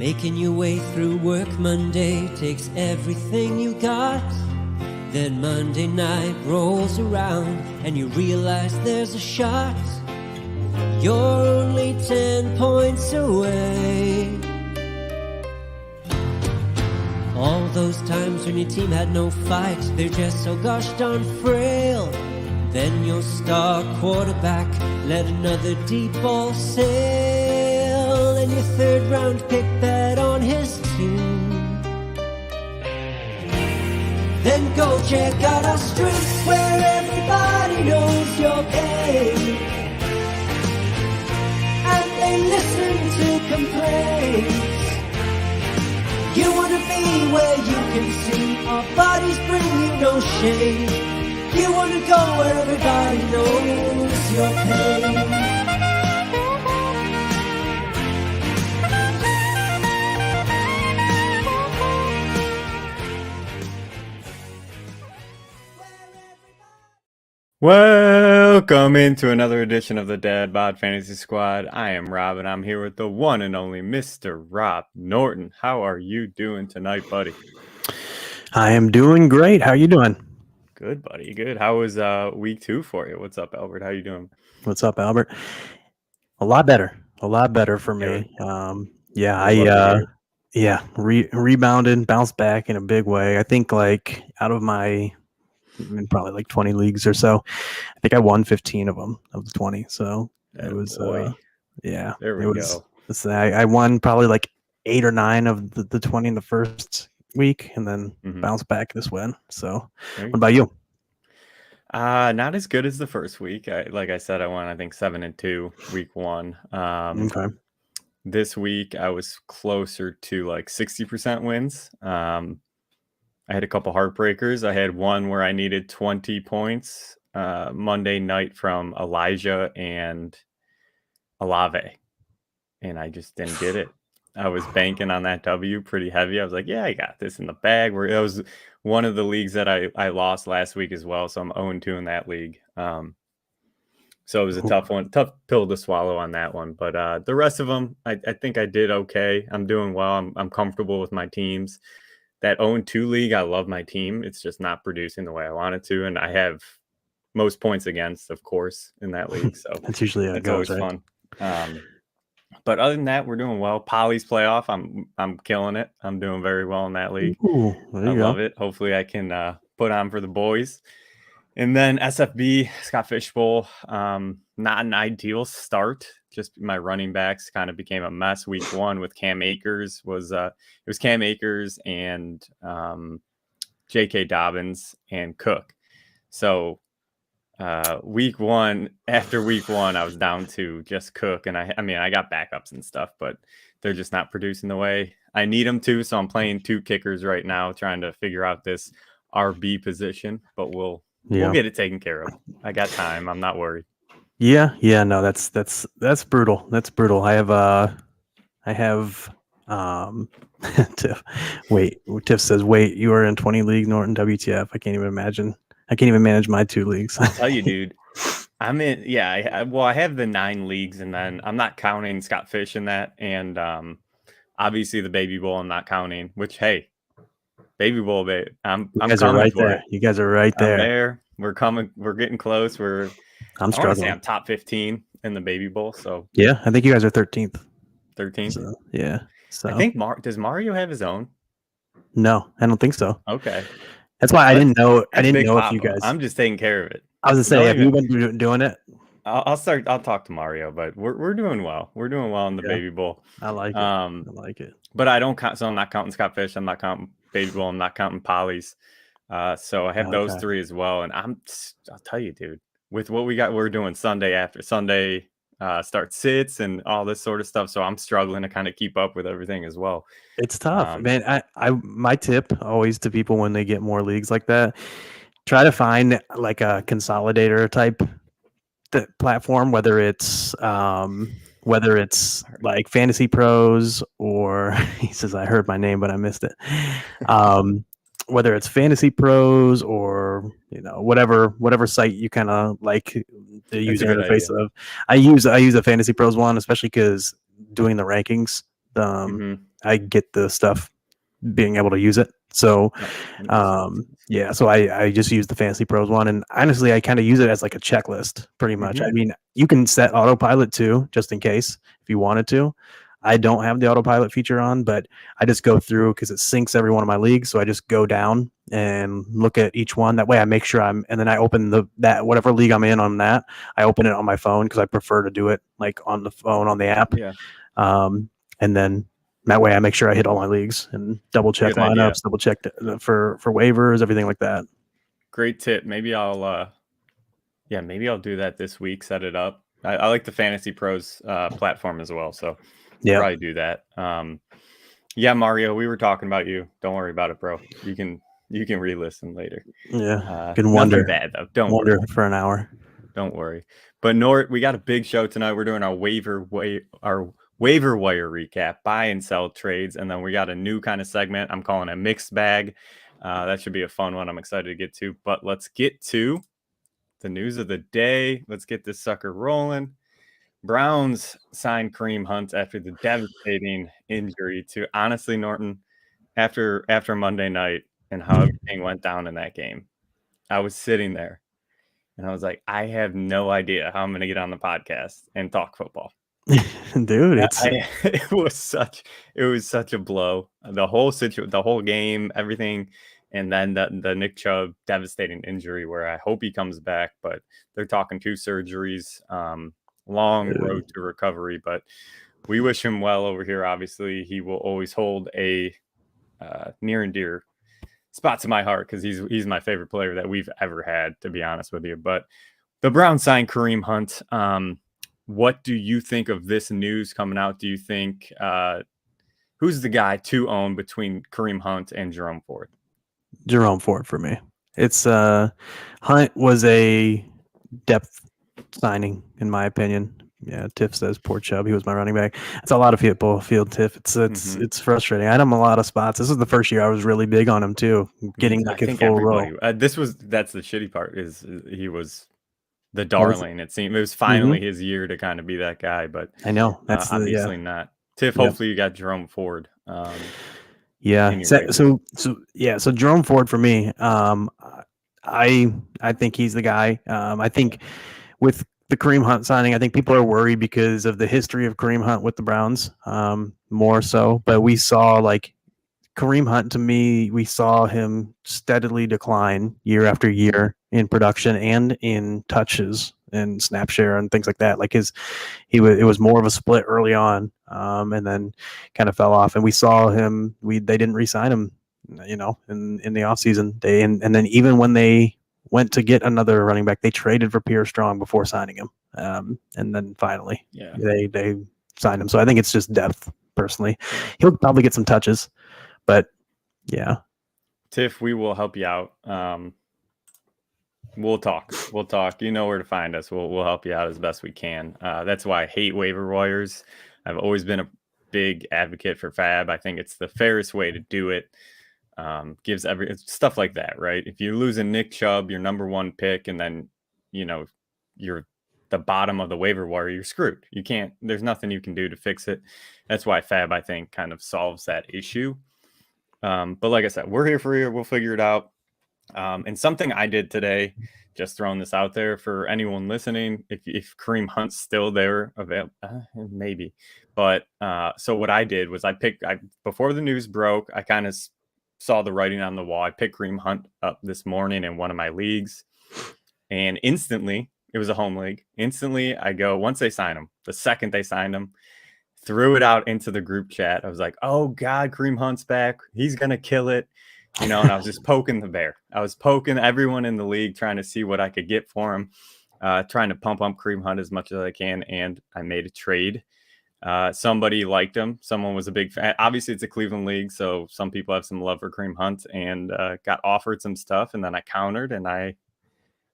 Making your way through work Monday takes everything you got. Then Monday night rolls around and you realize there's a shot. You're only 10 points away. All those times when your team had no fight, they're just so gosh darn frail. Then your star quarterback let another deep ball sail, and your third round pick bet on his team. Then go check out our streets where everybody knows your pain, and they listen to complaints. You wanna be where you can see our bodies bring you no shame. You wanna go where everybody knows your pain. Welcome into another edition of the Dad Bod Fantasy Squad. I am Rob, and I'm here with the one and only Mr. Rob Norton. How are you doing tonight, buddy? I am doing great. How are you doing? Good, buddy. Good. How was week 2 for you? What's up, Albert? How you doing? What's up, Albert? A lot better. A lot better for me. Rebounded, bounced back in a big way. I think like out of my probably like 20 leagues or so, I think I won 15 of them of the 20. So it was There we go. I won probably like 8 or 9 of the 20 in the first week, and then bounced back this win. So what about you? Not as good as the first week. Like I said, I won I think 7-2 week 1. Okay. This week I was closer to like 60% wins. I had a couple heartbreakers. I had one where I needed 20 points Monday night from Elijah and Alave, and I just didn't get it. I was banking on that W pretty heavy. I was like, yeah, I got this in the bag. That was one of the leagues that I lost last week as well, so I'm 0-2 in that league. So it was a tough pill to swallow on that one. But the rest of them, I think I did okay. I'm doing well. I'm comfortable with my teams. That 0-2 league, I love my team. It's just not producing the way I want it to, and I have most points against, of course, in that league. So that's usually how it goes, always fun. But other than that, we're doing well. Poly's playoff, I'm killing it. I'm doing very well in that league. Ooh, I love it. Hopefully, I can put on for the boys. And then SFB, Scott Fishbowl, not an ideal start. Just my running backs kind of became a mess week 1 with Cam Akers. It was Cam Akers and J.K. Dobbins and Cook. So week 1, after week 1, I was down to just Cook. And I got backups and stuff, but they're just not producing the way I need them to. So I'm playing 2 kickers right now, trying to figure out this RB position, but we'll get it taken care of. I got time. I'm not worried. Yeah, no, that's brutal. That's brutal. I have Tiff. Tiff says, wait, you are in 20 leagues, Norton, WTF. I can't even imagine. I can't even manage my 2 leagues. I'll tell you, dude. I'm in, I have the 9 leagues, and then I'm not counting Scott Fish in that. And obviously the Baby Bowl I'm not counting, which, hey, Baby Bowl, babe. You guys are right there. You guys are right there. I'm there. We're coming. We're getting close. I'm struggling. I'm top 15 in the Baby Bowl. So yeah, I think you guys are 13th. 13th. So, yeah. So I think does Mario have his own? No, I don't think so. Okay. That's why I didn't know. I didn't know if you guys. I'm just taking care of it. I was gonna say, have you been doing it? I'll talk to Mario, but we're doing well. We're doing well in the Baby Bowl. I like it. I like it. But I don't count. So I'm not counting Scott Fish. I'm not counting Baby Bowl. I'm not counting Polly's. So I have those 3 as well. And I'll tell you, dude, with what we're doing Sunday after Sunday start sits and all this sort of stuff. So I'm struggling to kind of keep up with everything as well. It's tough, man. My tip always to people when they get more leagues like that, try to find like a consolidator type platform, whether it's like Fantasy Pros or he says, I heard my name, but I missed it. Whether it's Fantasy Pros or whatever site you kind of like the user interface of. I use a Fantasy Pros one, especially because doing the rankings, I get the stuff being able to use it. So No, that makes sense. yeah, so I just use the Fantasy Pros one, and honestly, I kind of use it as like a checklist, pretty much. I mean, you can set autopilot too, just in case if you wanted to. I don't have the autopilot feature on, but I just go through because it syncs every one of my leagues. So I just go down and look at each one. That way, I make sure and then I open that whatever league I'm in on that. I open it on my phone because I prefer to do it like on the phone on the app. Yeah. And then that way I make sure I hit all my leagues and double check Good idea. lineups, double check for waivers, everything like that. Great tip. Maybe I'll do that this week. Set it up. I like the Fantasy Pros platform as well, so probably do that. Yeah, Mario, we were talking about you. Don't worry about it, bro. You can re-listen later. Yeah, can wonder. Nothing bad though. Don't wonder worry for an hour. Don't worry. But Nort, we got a big show tonight. We're doing our waiver wire recap, buy and sell trades, and then we got a new kind of segment. I'm calling a mixed bag. That should be a fun one. I'm excited to get to. But let's get to the news of the day. Let's get this sucker rolling. Browns signed Kareem Hunt after the devastating injury to, honestly, Norton, after Monday night and how everything went down in that game. I was sitting there and I was like, I have no idea how I'm going to get on the podcast and talk football. Dude, it was such a blow. The whole game, everything. And then the Nick Chubb devastating injury where I hope he comes back, but they're talking 2 surgeries, long road to recovery, but we wish him well over here. Obviously, he will always hold a near and dear spot to my heart because he's my favorite player that we've ever had, to be honest with you. But the Browns signed Kareem Hunt. What do you think of this news coming out? Do you think who's the guy to own between Kareem Hunt and Jerome Ford? Jerome Ford for me. It's Hunt was a depth signing, in my opinion. Yeah, Tiff says poor Chubb. He was my running back. It's a lot of people feel Tiff. It's frustrating. I had him a lot of spots. This is the first year I was really big on him too, getting like a full row. That's the shitty part is he was the darling. It seemed it was finally his year to kind of be that guy, but I know that's obviously not. Tiff, hopefully you got Jerome Ford. So Jerome Ford for me. I think he's the guy. I think with the Kareem Hunt signing, I think people are worried because of the history of Kareem Hunt with the Browns, more so. But we saw like Kareem Hunt, to me, we saw him steadily decline year after year in production and in touches and snap share and things like that. Like it was more of a split early on, and then kind of fell off. And we saw him. They didn't re-sign him, in the offseason. And then even when they went to get another running back, they traded for Pierre Strong before signing him. And then finally, they signed him. So I think it's just depth. Personally, he'll probably get some touches. But yeah, Tiff, we will help you out. We'll talk. You know where to find us. We'll help you out as best we can. That's why I hate waiver wires. I've always been a big advocate for Fab. I think it's the fairest way to do it. Gives stuff like that, right? If you lose a Nick Chubb, your number 1 pick, and then you're the bottom of the waiver wire, you're screwed. There's nothing you can do to fix it. That's why Fab, I think, kind of solves that issue. But like I said, we're here for you. We'll figure it out. And something I did today, just throwing this out there for anyone listening, if Kareem Hunt's still there, maybe. But so what I did was before the news broke, I kind of saw the writing on the wall. I picked Kareem Hunt up this morning in one of my leagues, and instantly, it was a home league. Instantly, I go, once they sign him, the second they signed him, threw it out into the group chat. I was like, oh God, Kareem Hunt's back. He's going to kill it. And I was just poking the bear. I was poking everyone in the league, trying to see what I could get for him, trying to pump up Kareem Hunt as much as I can. And I made a trade. Somebody liked him. Someone was a big fan. Obviously, it's a Cleveland league, so some people have some love for Kareem Hunt, and got offered some stuff. And then I countered, and I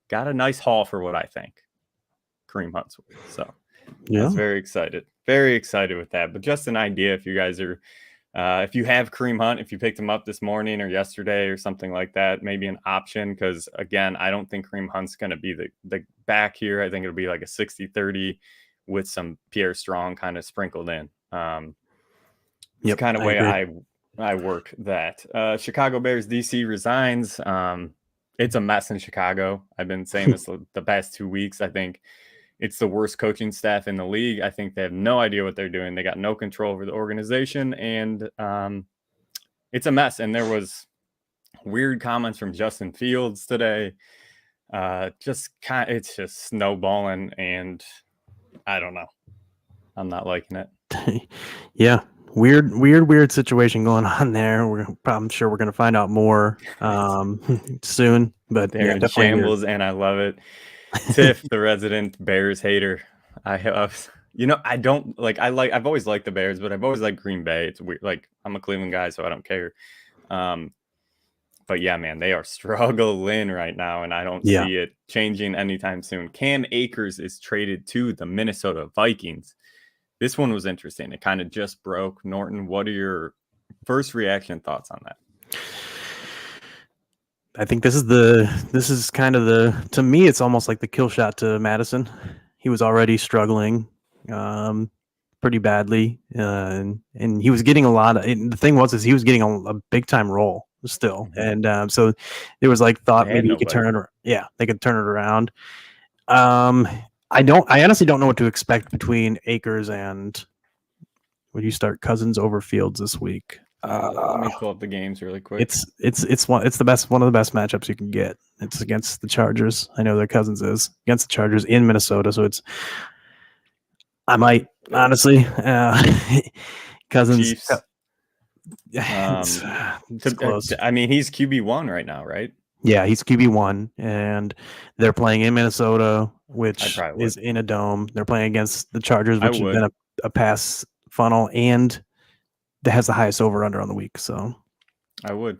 got a nice haul for what I think Kareem Hunt's worth. So I was very excited with that. But just an idea, if you guys are, if you have Kareem Hunt, if you picked him up this morning or yesterday or something like that, maybe an option. Because again, I don't think Kareem Hunt's going to be the back here. I think it'll be like a 60-30 with some Pierre Strong kind of sprinkled in. It's Yep, kind of I way agree. I work that. Chicago Bears DC resigns. It's a mess in Chicago. I've been saying this the past 2 weeks. I think it's the worst coaching staff in the league. I think they have no idea what they're doing. They got no control over the organization, and it's a mess. And there was weird comments from Justin Fields today. It's just snowballing, and I don't know. I'm not liking it. Yeah, weird situation going on there. I'm sure we're going to find out more soon. But They're in definitely weird. shambles, and I love it. Tiff, the resident Bears hater. I have, I don't like. I've always liked the Bears, but I've always liked Green Bay. It's weird. Like, I'm a Cleveland guy, so I don't care. But yeah, man, they are struggling right now, and I don't see it changing anytime soon. Cam Akers is traded to the Minnesota Vikings. This one was interesting. It kind of just broke. Norton, what are your first reaction thoughts on that? I think this is kind of to me, it's almost like the kill shot to Madison. He was already struggling pretty badly, and he was getting a lot of. The thing was, he was getting a big time role still, and so there was like thought maybe he could turn it. Yeah, they could turn it around. I honestly don't know what to expect between Akers and. Would you start Cousins over Fields this week? Let me pull up the games really quick. It's one of the best matchups you can get. It's against the Chargers. I know their Cousins is against the Chargers in Minnesota, so I might honestly Cousins. Chiefs. It's close. I mean, he's QB1 right now, right? Yeah, he's QB1, and they're playing in Minnesota, which is in a dome. They're playing against the Chargers, which has been a pass funnel, and that has the highest over under on the week. So I would.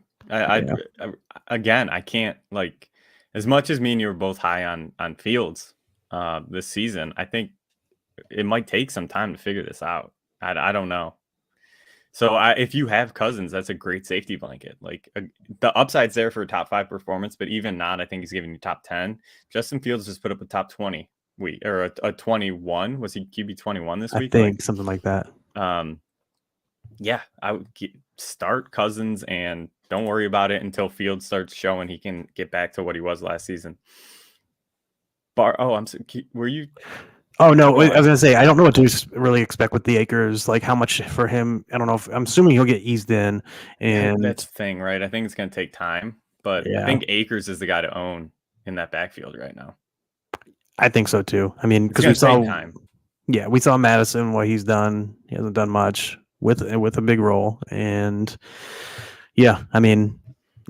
Again, I can't, like, as much as me and you were both high on Fields this season, I think it might take some time to figure this out. I don't know. So if you have Cousins, that's a great safety blanket. Like, the upside's there for a top 5 performance, but even not, I think he's giving you top 10. Justin Fields just put up a top 20 week, or a 21. Was he QB 21 this week? I think something like that. Yeah, I would start Cousins and don't worry about it until Fields starts showing he can get back to what he was last season. Were you? Oh no, I was gonna say I don't know what to really expect with the Akers. Like, how much for him? I don't know. I'm assuming he'll get eased in, and that's the thing, right? I think it's gonna take time, but I think Akers is the guy to own in that backfield right now. I think so too. I mean, because we saw Madison, what he's done. He hasn't done much with a big role, and yeah, I mean,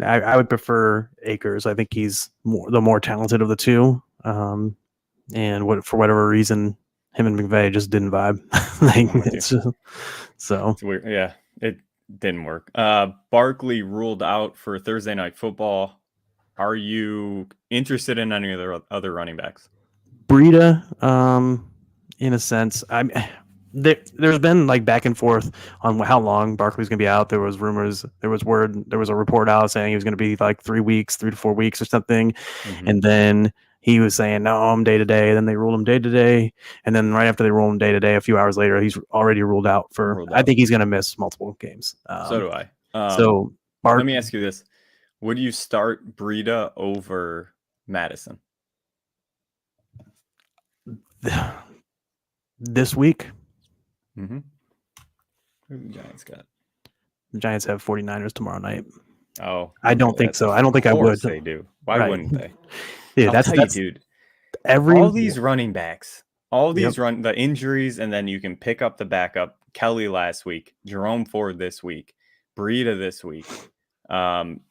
I would prefer Akers. I think he's the more talented of the two. And for whatever reason, him and McVay just didn't vibe. It's weird. Yeah, it didn't work. Barkley ruled out for Thursday Night Football. Are you interested in any of the other running backs? Breida, in a sense, there's been like back and forth on how long Barkley's going to be out. There was rumors, there was a report out saying he was going to be like 3 to 4 weeks or something. And then he was saying, no, I'm day to day. Then they ruled him day to day. And then right after they ruled him day to day, a few hours later, he's already ruled out I think he's going to miss multiple games. So do I. Let me ask you this. Would you start Breida over Madison this week? Who the Giants got? The Giants have 49ers tomorrow night. Oh, I don't think so. I don't think I would. They do. Why wouldn't they? Yeah, that's dude. All these running backs, the injuries, and then you can pick up the backup. Kelly last week, Jerome Ford this week, Breida this week.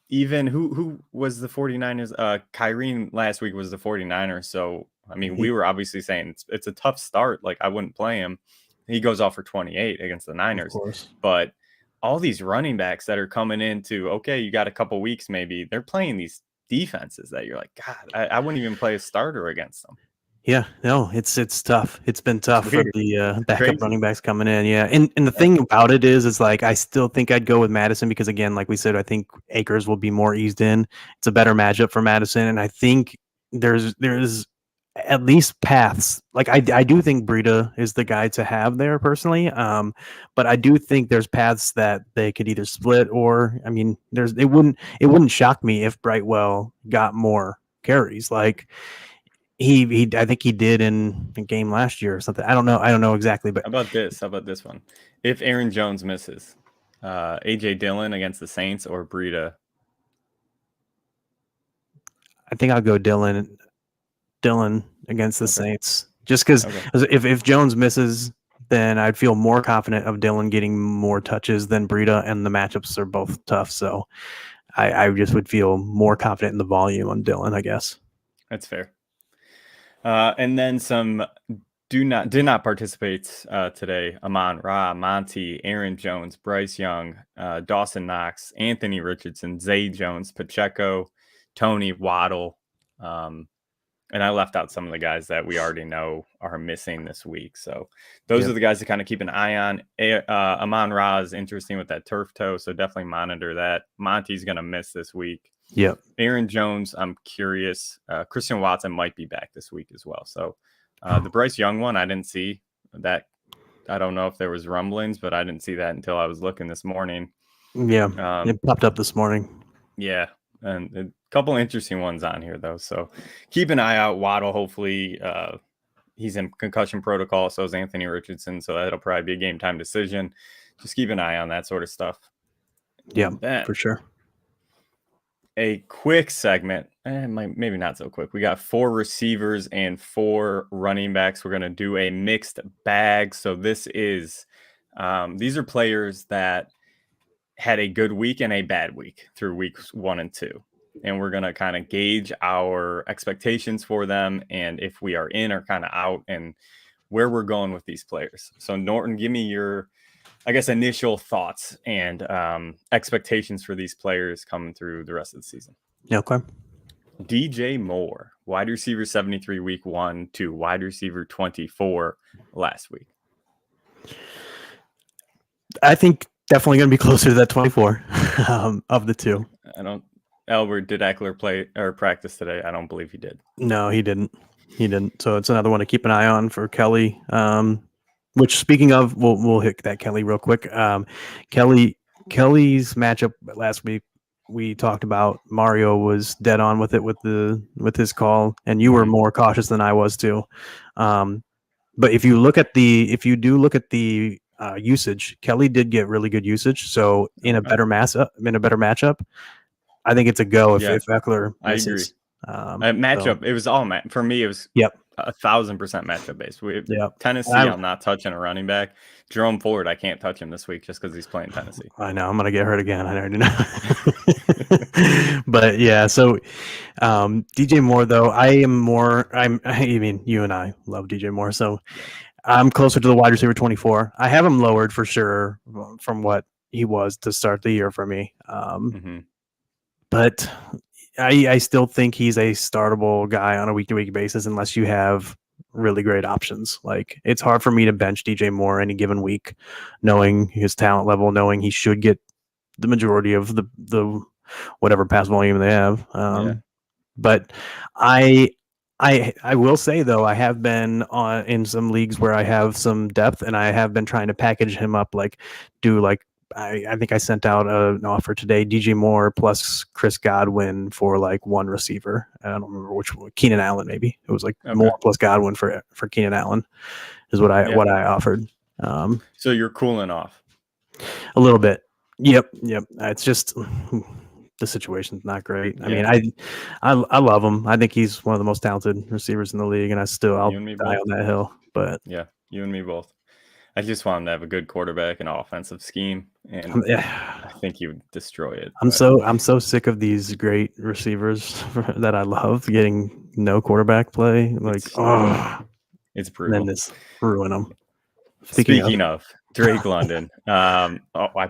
Even who was the 49ers? Kyrene last week was the 49ers. So I mean, we were obviously saying it's a tough start. Like, I wouldn't play him. He goes off for 28 against the Niners. Of course. But all these running backs that are coming into, okay, you got a couple weeks maybe, they're playing these defenses that you're like, God, I wouldn't even play a starter against them. Yeah, no, it's tough. It's been tough for the backup running backs coming in. Yeah, and the thing about it is like, I still think I'd go with Madison because, again, like we said, I think Akers will be more eased in. It's a better matchup for Madison, and I think there's at least paths. Like I do think Breida is the guy to have there personally. But I do think there's paths that they could either split, or I mean, it wouldn't shock me if Brightwell got more carries. Like he I think he did in a game last year or something. I don't know exactly, but How about this? How about this one? If Aaron Jones misses, AJ Dillon against the Saints or Breida? I think I'll go Dillon against the Okay. Saints. Just because if Jones misses, then I'd feel more confident of Dillon getting more touches than Breida, and the matchups are both tough. So I just would feel more confident in the volume on Dillon, I guess. That's fair. And then some did not participate today. Amon Ra, Monty, Aaron Jones, Bryce Young, Dawson Knox, Anthony Richardson, Zay Jones, Pacheco, Tony Waddle. And I left out some of the guys that we already know are missing this week. So those are the guys to kind of keep an eye on. Amon Ra is interesting with that turf toe, so definitely monitor that. Monty's going to miss this week. Yep. Aaron Jones, I'm curious. Christian Watson might be back this week as well. So the Bryce Young one, I didn't see that. I don't know if there was rumblings, but I didn't see that until I was looking this morning. Yeah, it popped up this morning. Yeah, and a couple interesting ones on here, though. So keep an eye out. Waddle, hopefully he's in concussion protocol. So is Anthony Richardson. So that'll probably be a game time decision. Just keep an eye on that sort of stuff. Yeah, for sure. A quick segment, maybe not so quick. We got 4 receivers and 4 running backs. We're going to do a mixed bag. So this is, these are players that had a good week and a bad week through weeks 1 and 2. And we're going to kind of gauge our expectations for them and if we are in or kind of out and where we're going with these players. So Norton, give me your, I guess, initial thoughts and expectations for these players coming through the rest of the season. Okay. DJ Moore, wide receiver 73 week 1 to wide receiver 24 last week. I think definitely going to be closer to that 24 of the two. Albert, did Eckler play or practice today? I don't believe he did. No, he didn't. So it's another one to keep an eye on for Kelly. Which, speaking of, we'll hit that Kelly real quick. Kelly's matchup last week, we talked about. Mario was dead on with it with his call, and you were more cautious than I was too. But if you do look at the usage, Kelly did get really good usage. So in a better matchup, I think it's a go if Eckler misses. I agree. Matchup, it was all for me. It was 1,000% matchup based. Tennessee, I'm not touching a running back. Jerome Ford, I can't touch him this week just because he's playing Tennessee. I know I'm gonna get hurt again. I already know. But yeah, so DJ Moore though, I mean, you and I love DJ Moore, so I'm closer to the wide receiver 24. I have him lowered for sure from what he was to start the year for me. But I still think he's a startable guy on a week-to-week basis unless you have really great options. Like, it's hard for me to bench DJ Moore any given week, knowing his talent level, knowing he should get the majority of the whatever pass volume they have. But I will say though, I have been in some leagues where I have some depth, and I have been trying to package him up, I think I sent out an offer today, DJ Moore plus Chris Godwin for like one receiver. I don't remember which one. Keenan Allen, maybe. It was like Moore plus Godwin for Keenan Allen is what I offered. So you're cooling off a little bit. Yep. It's just the situation's not great. I mean, I love him. I think he's one of the most talented receivers in the league, and I'll die on that hill. But yeah, you and me both. I just want him to have a good quarterback and offensive scheme, and I think he would destroy it. I'm so sick of these great receivers that I love getting no quarterback play. It's brutal. And then just ruin them. Speaking of Drake London, I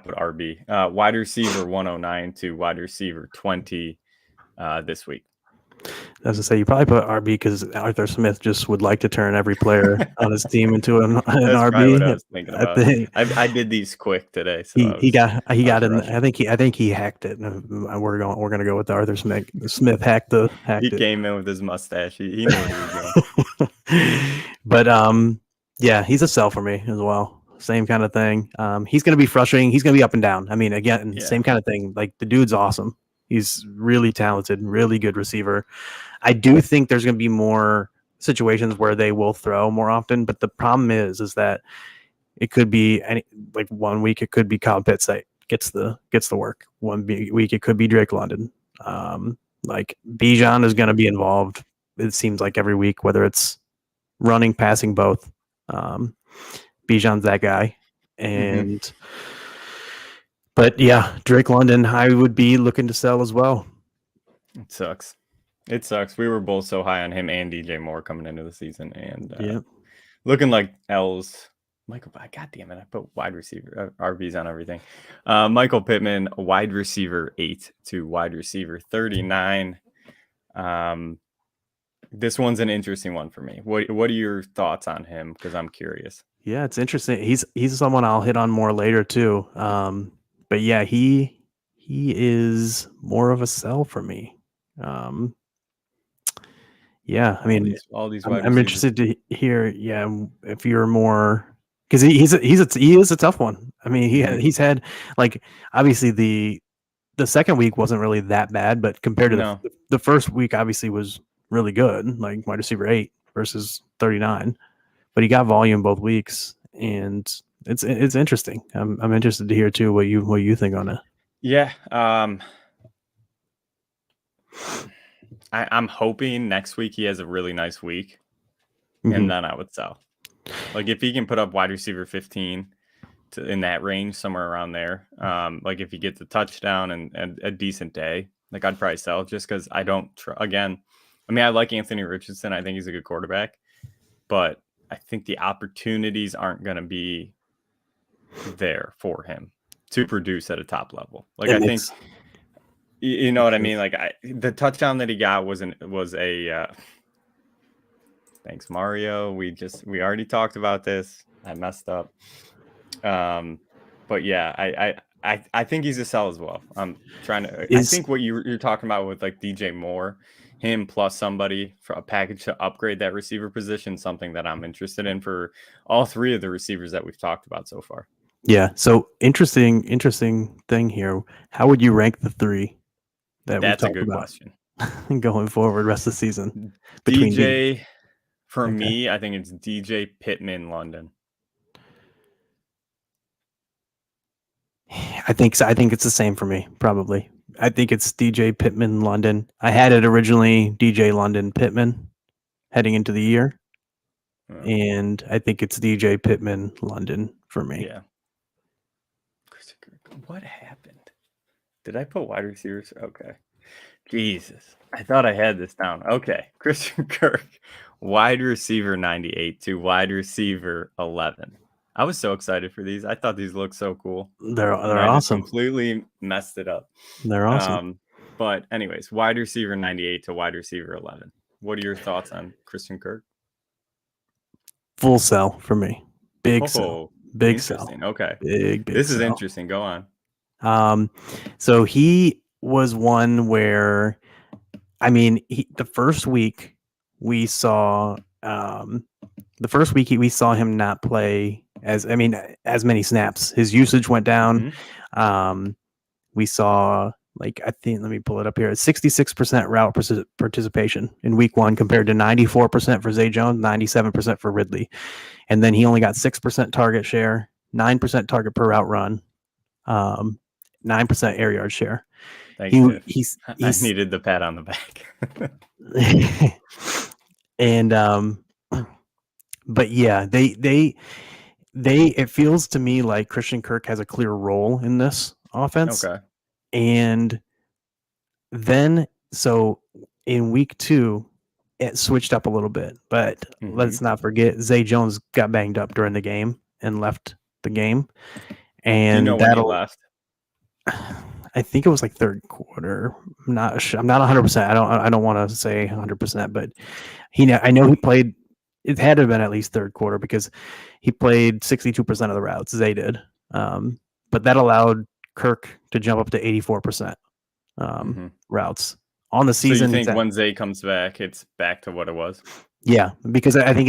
put RB wide receiver 109 to wide receiver 20 this week. As I say, you probably put RB because Arthur Smith just would like to turn every player on his team into an That's probably what I RB. was thinking I about. think I did these quick today, so he got I was in. rushing. I think he hacked it. We're gonna go with the Arthur Smith. Smith hacked He it. came in with his mustache. He knew what he was doing. But yeah, he's a sell for me as well. Same kind of thing. He's going to be frustrating. He's going to be up and down. I mean, again, Yeah. same kind of thing. Like the dude's awesome. He's really talented, really good receiver. I do think there's going to be more situations where they will throw more often, but the problem is that it could be like 1 week it could be Kyle Pitts that gets the work. 1 week it could be Drake London. Like Bijan is going to be involved. It seems like every week, whether it's running, passing, both. Bijan's that guy, and but yeah, Drake London, I would be looking to sell as well. It sucks. It sucks. We were both so high on him and DJ Moore coming into the season, and looking like L's. Michael, God damn it! I put wide receiver RBs on everything. Michael Pittman, wide receiver 8 to wide receiver 39. This one's an interesting one for me. What are your thoughts on him? Because I'm curious. Yeah, it's interesting. He's someone I'll hit on more later too. But yeah, he is more of a sell for me. Yeah, I mean, all these I'm interested to hear. Yeah, if you're more because he is a tough one. I mean, he's had like obviously the second week wasn't really that bad, but compared to the first week, obviously was really good. Like wide receiver 8 versus 39. But he got volume both weeks, and it's interesting. I'm interested to hear too what you think on it. Yeah, I'm hoping next week he has a really nice week, and then I would sell. Like if he can put up wide receiver 15 in that range, somewhere around there. Like if he gets a touchdown and a decent day, like I'd probably sell just because I don't. Again, I mean I like Anthony Richardson. I think he's a good quarterback, but I think the opportunities aren't going to be there for him to produce at a top level. Like I think, you know what I mean? Like the touchdown that he got was a thanks Mario. We already talked about this. I messed up. But yeah, I think he's a sell as well. I'm trying to, I think what you're talking about with like DJ Moore, him plus somebody for a package to upgrade that receiver position, something that I'm interested in for all 3 of the receivers that we've talked about so far. Yeah. So interesting thing here. How would you rank the 3 that we talked about? That's a good question. Going forward, rest of the season. DJ, for me, I think it's DJ, Pittman, London. I think so. I think it's the same for me, probably. I think it's DJ, Pittman, London. I had it originally DJ, London, Pittman heading into the year. And I think it's DJ, Pittman, London for me. Yeah. What happened? Did I put wide receivers? Okay. Jesus. I thought I had this down. Okay. Christian Kirk, wide receiver 98 to wide receiver 11. I was so excited for these. I thought these looked so cool. They're awesome. Completely messed it up. They're awesome. But anyways, wide receiver 98 to wide receiver 11. What are your thoughts on Christian Kirk? Full sell for me. Big sell. Big sell. Okay. Big this sell. Is interesting. Go on. So he was one where, I mean, the first week we saw him not play as many snaps. His usage went down. We saw let me pull it up here. 66% route participation in week 1 compared to 94% for Zay Jones, 97% for Ridley. And then he only got 6% target share, 9% target per route run, 9% air yard share. Thank you. I needed the pat on the back. And but yeah, they it feels to me like Christian Kirk has a clear role in this offense. Okay. And then so in week 2 it switched up a little bit, but let's not forget Zay Jones got banged up during the game and left the game. And when he left? I think it was like third quarter. I'm not 100%. I don't want to say 100%, but I know he played. It had to have been at least third quarter because he played 62% of the routes. They did, but that allowed Kirk to jump up to 84% routes on the So you season. think when Zay comes back, it's back to what it was? Yeah, because I think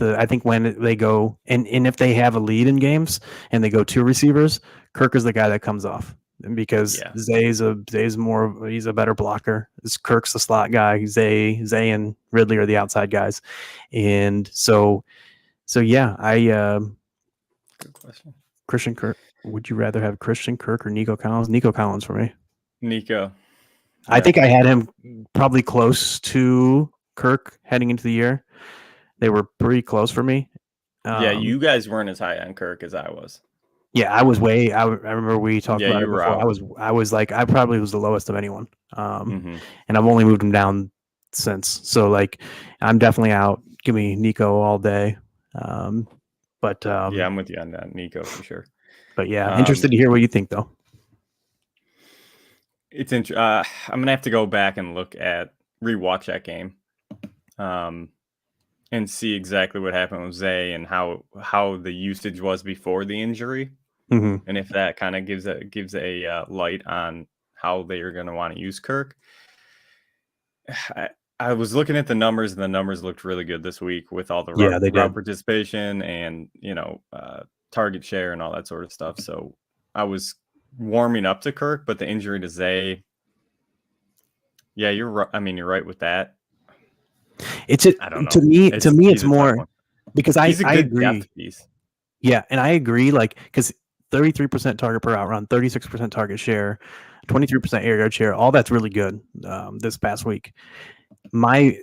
I think when they go and if they have a lead in games and they go two receivers, Kirk is the guy that comes off. And because Yeah. Zay's he's a better blocker. Kirk's the slot guy. Zay and Ridley are the outside guys. And so yeah, Good question. Christian Kirk. Would you rather have Christian Kirk or Nico Collins? Nico Collins for me. Nico. I think I had him probably close to Kirk heading into the year. They were pretty close for me. Yeah, you guys weren't as high on Kirk as I was. Yeah, I was way. I remember we talked about it you were before. out. I was like, I probably was the lowest of anyone. Mhm. And I've only moved him down since. So like, I'm definitely out. Give me Nico all day. But Yeah, I'm with you on that, Nico, for sure. But yeah, interested to hear what you think though. It's I'm gonna have to go back and rewatch that game, and see exactly what happened with Zay and how the usage was before the injury, and if that kind of gives a light on how they are going to want to use Kirk. I was looking at the numbers, and the numbers looked really good this week with all the route participation and target share and all that sort of stuff. So I was warming up to Kirk, but the injury to Zay, yeah, you're right. I mean, you're right with that. I don't know. To me, it's more because I agree. Yeah, and I agree. Like because 33% target per out run, 36% target share, 23% air yard share. All that's really good this past week. My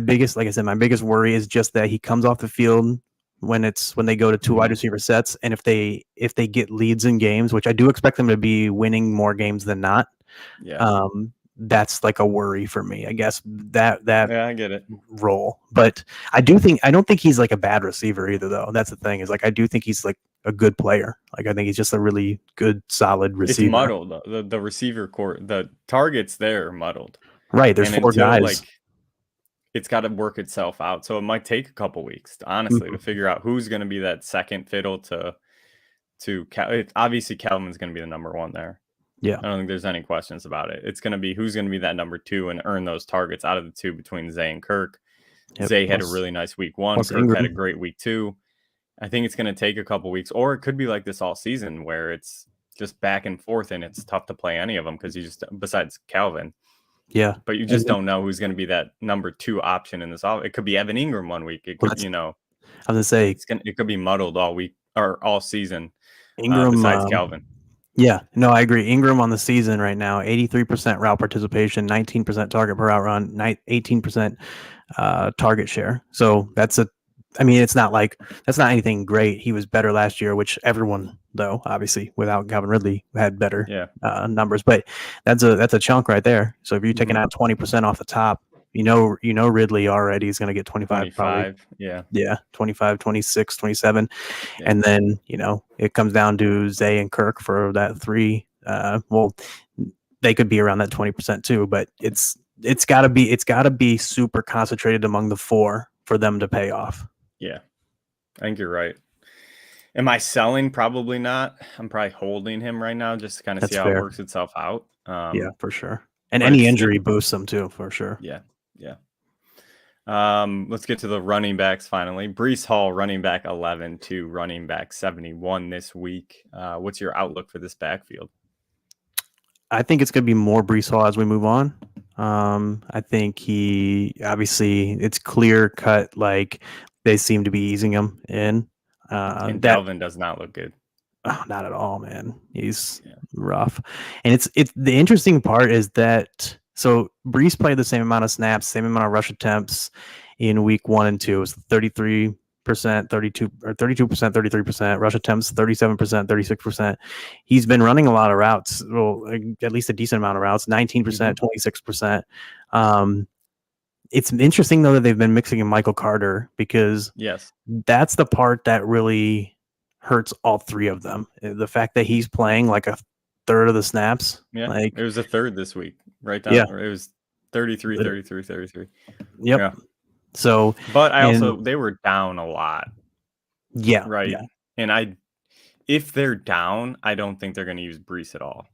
biggest, like I said, my biggest worry is just that he comes off the field when they go to two wide receiver sets, and if they get leads in games, which I do expect them to be winning more games than not. Yeah. That's like a worry for me, I guess. That yeah, I get it. Role, but I don't think he's like a bad receiver either, though. That's the thing is like I do think he's like a good player. Like I think he's just a really good, solid receiver. It's muddled. The receiver court, the targets there are muddled. Right, there's four guys. Like it's got to work itself out, so it might take a couple weeks, honestly, to figure out who's going to be that second fiddle to. Obviously, Calvin's going to be the number one there. Yeah, I don't think there's any questions about it. It's going to be who's going to be that number two and earn those targets out of the two between Zay and Kirk. Yep. Zay had a really nice week one. Kirk Ingram had a great week two. I think it's going to take a couple weeks, or it could be like this all season where it's just back and forth and it's tough to play any of them because besides Calvin. Yeah. But you just don't know who's going to be that number two option in this. It could be Evan Ingram one week. It could, I was going to say, it could be muddled all week or all season. Ingram, besides Calvin. Yeah, no, I agree. Ingram on the season right now, 83% route participation, 19% target per out run, 18% target share. So that's it's not like that's not anything great. He was better last year, which everyone, though, obviously, without Calvin Ridley, had better numbers. But that's a chunk right there. So if you're taking out 20% off the top, you know Ridley already is going to get 25 probably. Yeah, 25, 26, 27. Yeah. And then, it comes down to Zay and Kirk for that three. Well, they could be around that 20% too, but it's got to be super concentrated among the four for them to pay off. Yeah. I think you're right. Am I selling? Probably not. I'm probably holding him right now just to kind of see how it works itself out. Yeah, for sure. And any injury boosts them too, for sure. Yeah. Yeah. Let's get to the running backs finally. Breece Hall, running back 11 to running back 71 this week. What's your outlook for this backfield? I think it's going to be more Breece Hall as we move on. I think it's clear cut, like they seem to be easing him in. And Dalvin does not look good. Oh, not at all, man. He's rough. And it's the interesting part is that so Breece played the same amount of snaps, same amount of rush attempts in week 1 and 2. It was 33%, 32%, 33%, rush attempts, 37%, 36%. He's been running a lot of routes, well, at least a decent amount of routes, 19%, 26%. It's interesting, though, that they've been mixing in Michael Carter because that's the part that really hurts all three of them. The fact that he's playing like a third of the snaps. Yeah, Like, it was a third this week, right down. yeah, It was 33, 33, 33. yep. Yeah. So, But and they were down a lot, yeah, right? And if they're down, I don't think they're going to use Brees at all,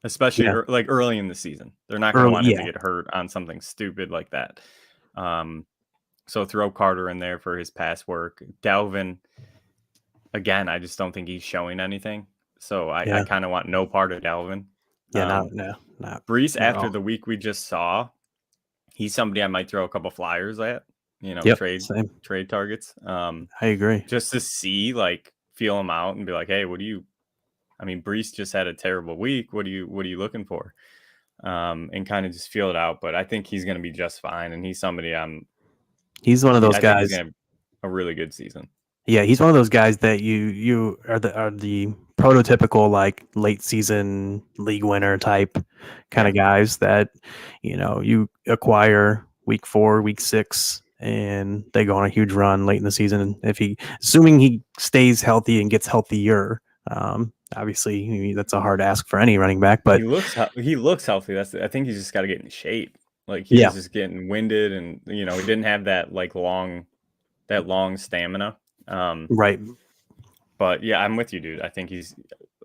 especially yeah, like early in the season. They're not going to early, want him to yeah, get hurt on something stupid like that. So throw Carter in there for his pass work. Dalvin, again, I just don't think he's showing anything. So I yeah, kind of want no part of Dalvin. yeah. Not Brees, at after all. the week we just saw, he's somebody I might throw a couple flyers at, Yep, trade same. targets. I agree. Just to see, like, feel him out and be like, hey, Brees just had a terrible week. What are you looking for? And kind of just feel it out. But I think he's going to be just fine. And he's somebody He's one of those I think he's guys. going to have a really good season. Yeah, he's one of those guys that you are the prototypical like late season league winner type kind of guys that you acquire week 4, week 6, and they go on a huge run late in the season. Assuming he stays healthy and gets healthier, obviously that's a hard ask for any running back. But he looks healthy. I think he's just got to get in shape. Like he yeah, was just getting winded, and he didn't have that like long stamina. right. But yeah, I'm with you, dude. I think he's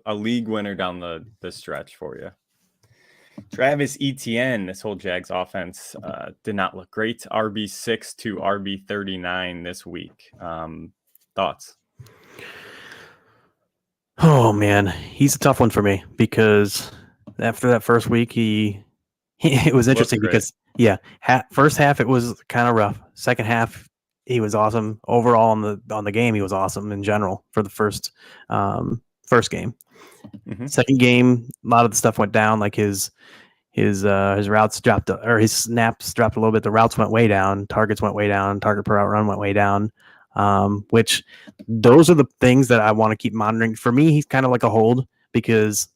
a league winner down the stretch for you. Travis Etienne, this whole Jags offense did not look great. RB6 to RB39 this week. Thoughts? Oh man, he's a tough one for me because after that first week, it was interesting because first half it was kind of rough. Second half he was awesome. Overall on the game he was awesome in general for the first game. Mm-hmm. Second game, a lot of the stuff went down. Like his routes dropped, or his snaps dropped a little bit. The routes went way down. Targets went way down. Target per out run went way down. Which those are the things that I want to keep monitoring. For me, he's kind of like a hold because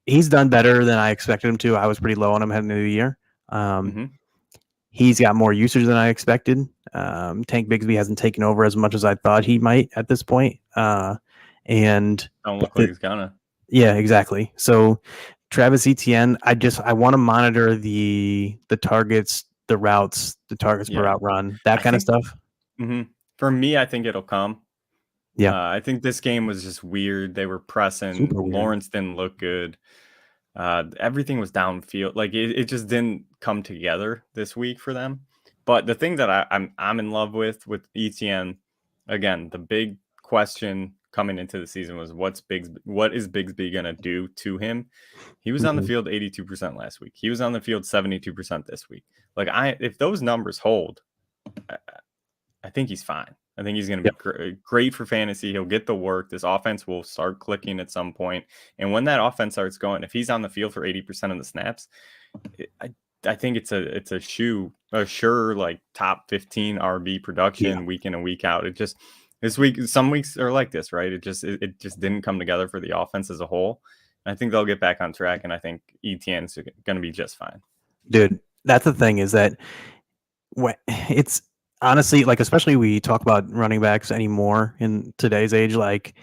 he's done better than I expected him to. I was pretty low on him heading into the year. He's got more usage than I expected. Tank Bigsby hasn't taken over as much as I thought he might at this point. And don't look like he's gonna. Yeah, exactly. So Travis Etienne, I want to monitor the targets, the routes, the targets per out run, that kind of stuff. Mm-hmm. For me, I think it'll come. Yeah. I think this game was just weird. They were pressing. Lawrence didn't look good. Everything was downfield. Like it just didn't come together this week for them. But the thing that I'm in love with Etienne, again, the big question coming into the season was what is Bigsby gonna do to him? He was on the field 82% last week. He was on the field 72% this week. Like if those numbers hold, I think he's fine. I think he's going to be great for fantasy. He'll get the work. This offense will start clicking at some point. And when that offense starts going, if he's on the field for 80% of the snaps, I think it's a sure like top 15 RB production week in and week out. It just this week, some weeks are like this, right? It just didn't come together for the offense as a whole. And I think they'll get back on track, and I think Etienne's going to be just fine. Dude, that's the thing is that it's honestly, like, especially we talk about running backs anymore in today's age, like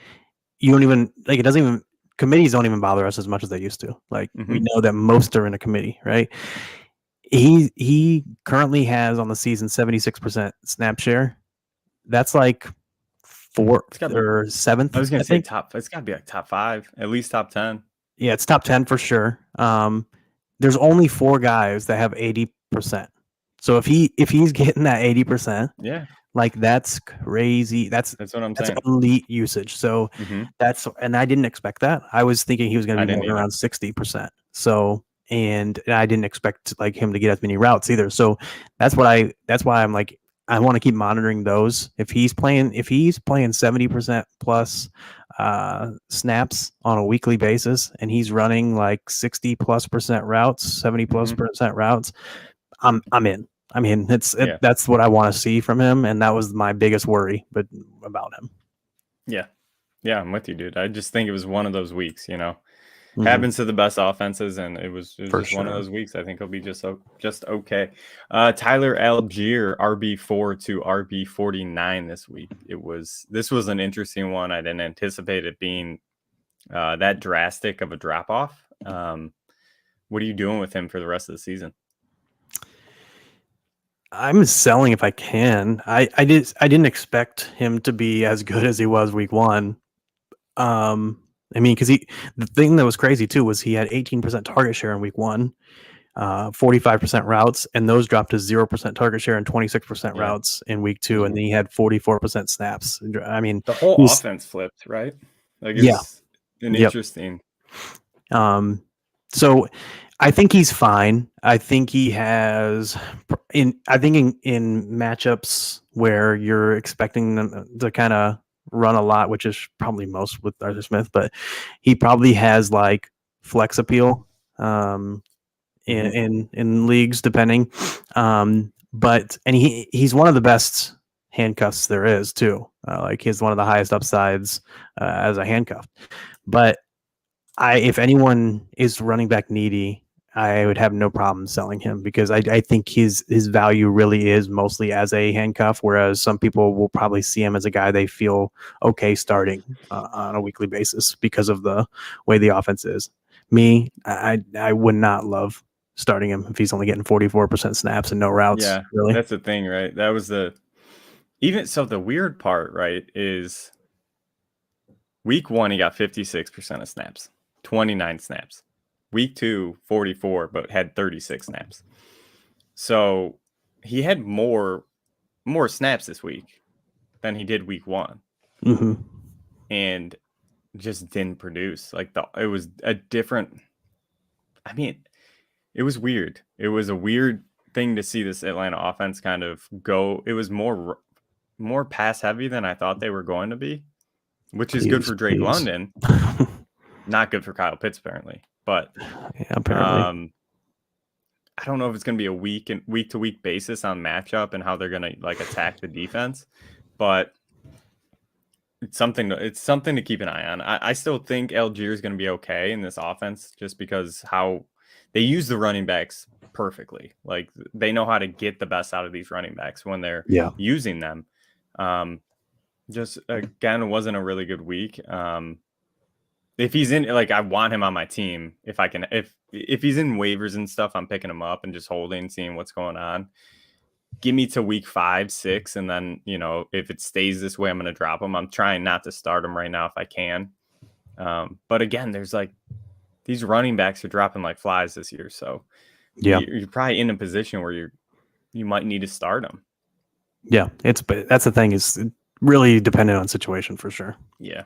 you don't even like it doesn't even committees don't even bother us as much as they used to. Like we know that most are in a committee, right? He currently has on the season 76% snap share. That's like 4th or 7th. I was gonna say top. It's got to be like top 5, at least top 10. Yeah, it's top 10 for sure. There's only 4 guys that have 80%. So if he's getting that 80%, like that's crazy. That's what I'm saying. That's elite usage. So and I didn't expect that. I was thinking he was going to be more around 60%. So and I didn't expect like him to get as many routes either. So that's why I'm like I want to keep monitoring those. If he's playing 70% plus snaps on a weekly basis and he's running like 60+% routes, 70+% routes, I'm in. I mean, that's what I want to see from him, and that was my biggest worry about him. Yeah, I'm with you, dude. I just think it was one of those weeks, happens to the best offenses, and it was just one of those weeks. I think he'll be just okay. Tyler Algier, RB4 to RB49 this week. This was an interesting one. I didn't anticipate it being that drastic of a drop off. What are you doing with him for the rest of the season? I'm selling if I can. I didn't expect him to be as good as he was week one. I mean, because the thing that was crazy too was he had 18% target share in week one, 45% routes, and those dropped to 0% target share and 26% routes in week two, and then he had 44% snaps. I mean, the whole offense flipped, right? Like it's an interesting. So I think he's fine. I think he has in matchups where you're expecting them to kind of run a lot, which is probably most with Arthur Smith, but he probably has like flex appeal in leagues depending. But he's one of the best handcuffs there is too. Like he's one of the highest upsides as a handcuff. But if anyone is running back needy, I would have no problem selling him because I think his value really is mostly as a handcuff, whereas some people will probably see him as a guy they feel okay starting on a weekly basis because of the way the offense is. Me, I would not love starting him if he's only getting 44% snaps and no routes. Yeah, really. That's the thing, right? That was the weird part, right, is week one he got 56% of snaps, 29 snaps. Week two, 44, but had 36 snaps. So he had more snaps this week than he did week one. Mm-hmm. And just didn't produce. Like it was a different. I mean, it was weird. It was a weird thing to see this Atlanta offense kind of go. It was more pass heavy than I thought they were going to be, which is good for Drake London. Not good for Kyle Pitts apparently. But apparently, I don't know if it's going to be a week to week basis on matchup and how they're going to like attack the defense, but it's something to keep an eye on. I still think Algier is going to be okay in this offense just because how they use the running backs perfectly. Like they know how to get the best out of these running backs when they're using them. Just again, it wasn't a really good week. If he's in, like, I want him on my team. If I can, if he's in waivers and stuff, I'm picking him up and just holding, seeing what's going on. Give me to week 5, 6, and then if it stays this way, I'm going to drop him. I'm trying not to start him right now if I can. But again, there's like these running backs are dropping like flies this year, so you're probably in a position where you might need to start them. Yeah, but that's the thing, is really dependent on situation for sure. Yeah.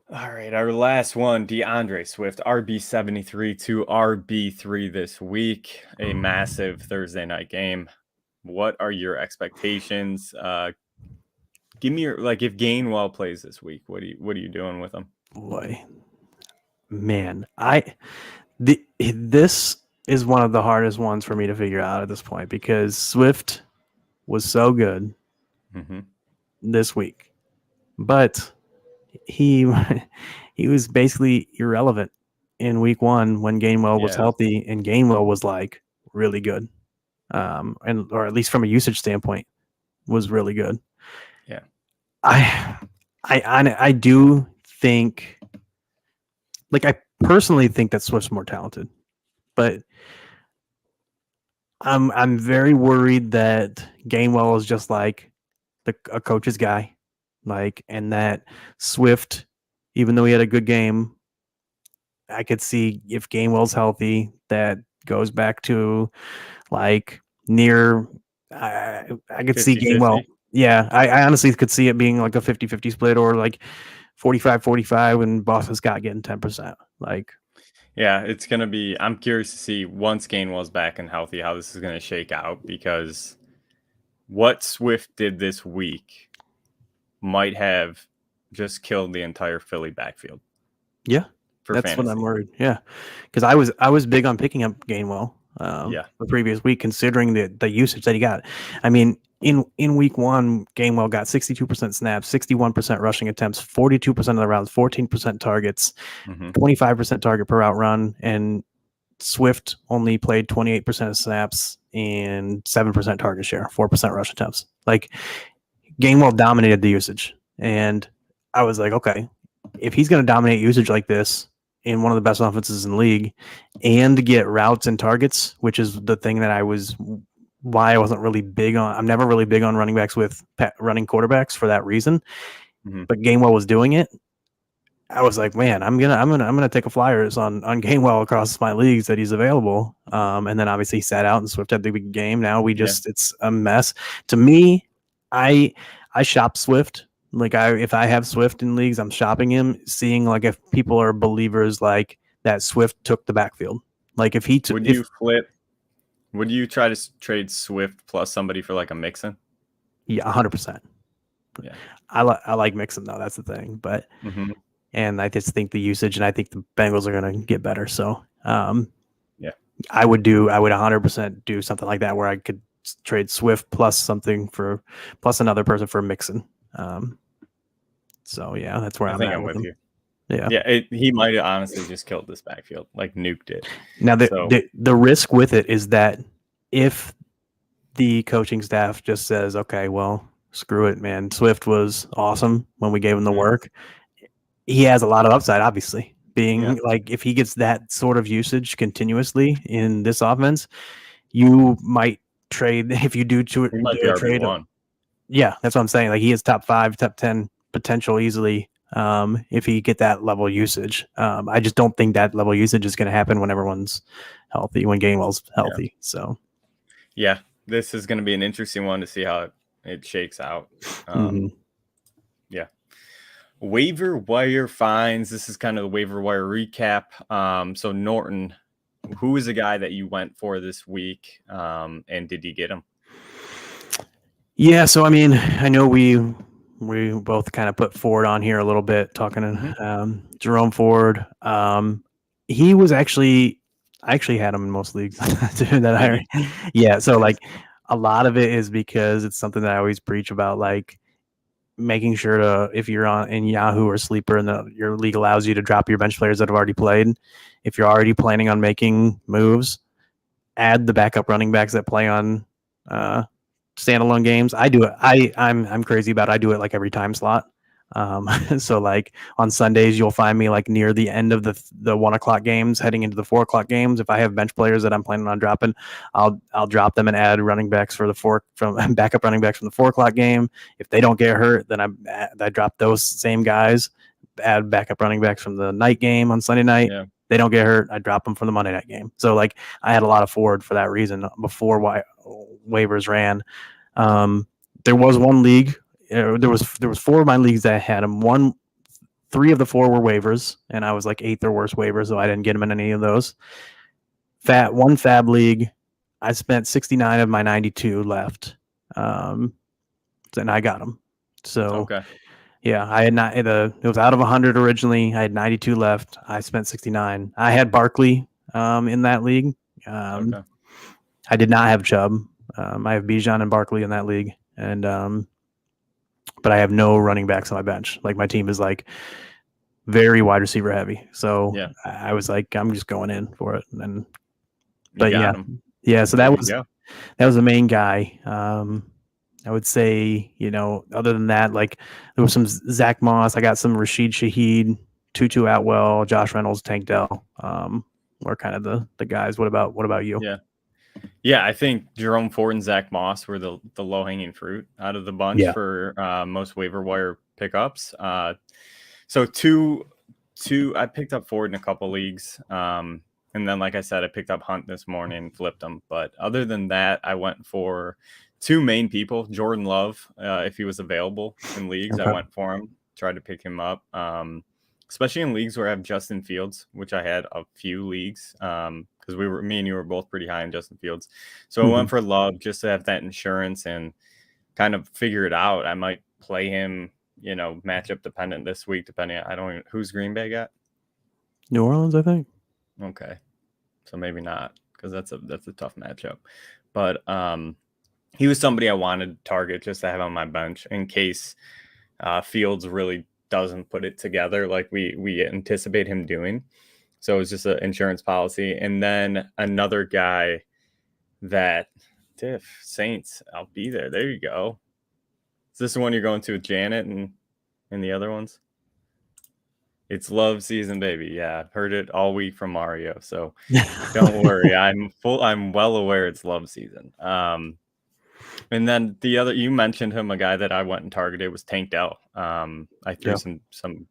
All right, our last one, DeAndre Swift, RB73 to RB3 this week, a massive Thursday night game. What are your expectations? Give me your, like, if Gainwell plays this week, what are you doing with him? Boy, man, this is one of the hardest ones for me to figure out at this point because Swift was so good this week, but he was basically irrelevant in week one when Gainwell was healthy, and Gainwell was like really good, or at least from a usage standpoint was really good. Yeah, I do think, like, I personally think that Swift's more talented, but I'm very worried that Gainwell is just like a coach's guy. Like, and that Swift, even though he had a good game, I could see if Gainwell's healthy, that goes back to like near. I could 50-50. See Gainwell. Yeah, I honestly could see it being like a 50-50 split or like 45-45 and Boston Scott getting 10%. Like, yeah, it's going to be, I'm curious to see once Gainwell's back and healthy, how this is going to shake out, because what Swift did this week might have just killed the entire Philly backfield. Yeah, that's fantasy. What I'm worried. Yeah, because I was big on picking up Gainwell the previous week, considering the usage that he got. I mean, in week one, Gainwell got 62% snaps, 61% rushing attempts, 42% of the rounds, 14% targets, 25% target per route run, and Swift only played 28% of snaps and 7% target share, 4% rush attempts. Like, Gainwell dominated the usage, and I was like, okay, if he's going to dominate usage like this in one of the best offenses in the league and get routes and targets, which is the thing that why I wasn't really big on. I'm never really big on running backs with running quarterbacks for that reason. Mm-hmm. But Gainwell was doing it. I was like, man, I'm gonna take a flyers on Gainwell across my leagues that he's available. And then obviously he sat out and Swift had the big game. Now it's a mess. To me, I shop Swift. Like if I have Swift in leagues, I'm shopping him, seeing like if people are believers like that Swift took the backfield. Like if he took, would you try to trade Swift plus somebody for like a Mixon? Yeah, 100%. Yeah, I like Mixon though. That's the thing, but. Mm-hmm. And I just think the usage, and I think the Bengals are going to get better. So, yeah, I would 100% do something like that where I could trade Swift plus another person for Mixon. So yeah, that's where I think I'm with you. Yeah, he might have honestly just killed this backfield, like nuked it. Now the risk with it is that if the coaching staff just says, okay, well, screw it, man. Swift was awesome when we gave him the work. He has a lot of upside, obviously, being like if he gets that sort of usage continuously in this offense, you might trade if you do to a trade. Yeah, that's what I'm saying. Like he is top 5, top 10 potential easily if he get that level usage. I just don't think that level usage is going to happen when everyone's healthy, when Gainwell's healthy. Yeah. So yeah, this is going to be an interesting one to see how it shakes out. Yeah. Waiver wire finds. This is kind of the waiver wire recap. So Norton, who is the guy that you went for this week? And did you get him? Yeah. So, I mean, I know we both kind of put Ford on here a little bit talking to Jerome Ford. He was I actually had him in most leagues yeah. So like a lot of it is because it's something that I always preach about, like, making sure to, if you're in Yahoo or Sleeper and your league allows you to drop your bench players that have already played, if you're already planning on making moves, add the backup running backs that play on standalone games. I do it. I'm crazy about it. I do it like every time slot. So like on Sundays, you'll find me like near the end of the 1:00 games, heading into the 4:00 games. If I have bench players that I'm planning on dropping, I'll drop them and add running backs from backup running backs from the 4:00 game. If they don't get hurt, then I drop those same guys, add backup running backs from the night game on Sunday night. Yeah. They don't get hurt, I drop them from the Monday night game. So like I had a lot of Ford for that reason before waivers ran. There was one league. There was 4 of my leagues that I had him. 3 of the 4 were waivers, and I was like 8th or worst waivers, so I didn't get him in any of those. One Fab league, I spent 69 of my 92 left, and I got him. So yeah, I had not. It was out of 100 originally. I had 92 left. I spent 69. I had Barkley in that league. I did not have Chubb. I have Bijan and Barkley in that league, and but I have no running backs on my bench. Like my team is like very wide receiver heavy. So I was like, I'm just going in for it. And but yeah. So that was the main guy. I would say, other than that, like there was some Zach Moss. I got some Rashid Shaheed, Tutu Atwell, Josh Reynolds, Tank Dell. Were kind of the guys. What about you? Yeah, I think Jerome Ford and Zach Moss were the low-hanging fruit out of the bunch for most waiver wire pickups. So two, I picked up Ford in a couple leagues. And then, like I said, I picked up Hunt this morning and flipped him. But other than that, I went for 2 main people. Jordan Love, if he was available in leagues, I went for him, tried to pick him up. Especially in leagues where I have Justin Fields, which I had a few leagues. Because me and you were both pretty high on Justin Fields. So I went for Love just to have that insurance and kind of figure it out. I might play him, matchup dependent this week, depending on, who's Green Bay got? New Orleans, I think. Okay. So maybe not, because that's a tough matchup. But he was somebody I wanted to target just to have on my bench in case Fields really doesn't put it together like we anticipate him doing. So it was just an insurance policy. And then another guy that Saints, I'll be there. There you go. Is this the one you're going to with Janet and the other ones? It's love season, baby. Yeah, I've heard it all week from Mario. So don't worry. I'm well aware it's love season. And then the other, you mentioned him, a guy that I went and targeted was Tank Dell. I threw some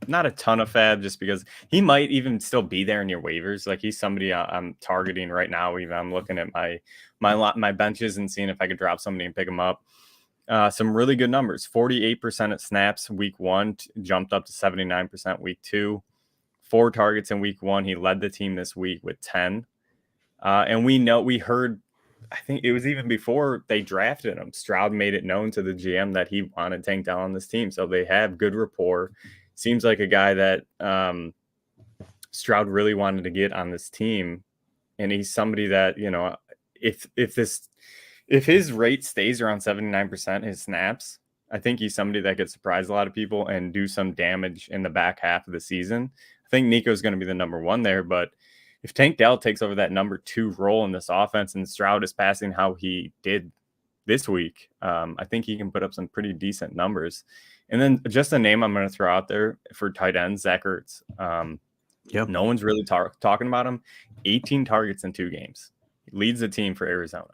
not a ton of fab just because he might even still be there in your waivers. Like he's somebody I'm targeting right now. Even I'm looking at my benches and seeing if I could drop somebody and pick him up. Some really good numbers. 48% at snaps week 1, jumped up to 79% week 2. 4 targets in week 1. He led the team this week with 10. And we heard, I think it was even before they drafted him, Stroud made it known to the GM that he wanted Tank Dell on this team. So they have good rapport. Seems like a guy that Stroud really wanted to get on this team. And he's somebody that, if his rate stays around 79%, his snaps, I think he's somebody that could surprise a lot of people and do some damage in the back half of the season. I think Nico's going to be the number 1 there, but if Tank Dell takes over that number 2 role in this offense and Stroud is passing how he did this week, I think he can put up some pretty decent numbers. And then just a name I'm going to throw out there for tight ends, Zach Ertz. No one's really talking about him. 18 targets in 2 games. He leads the team for Arizona.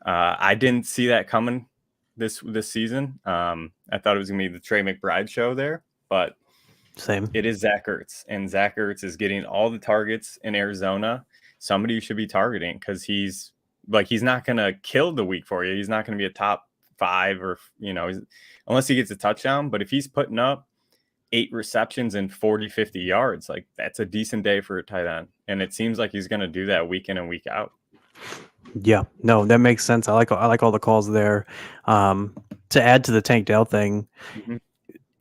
I didn't see that coming this season. I thought it was going to be the Trey McBride show there, but same. It is Zach Ertz, and Zach Ertz is getting all the targets in Arizona. Somebody you should be targeting because he's not going to kill the week for you. He's not going to be a top 5 or unless he gets a touchdown. But if he's putting up 8 receptions and 40, 50 yards, like that's a decent day for a tight end, and it seems like he's going to do that week in and week out. Yeah, no, that makes sense. I like all the calls there. To add to the Tank Dell thing,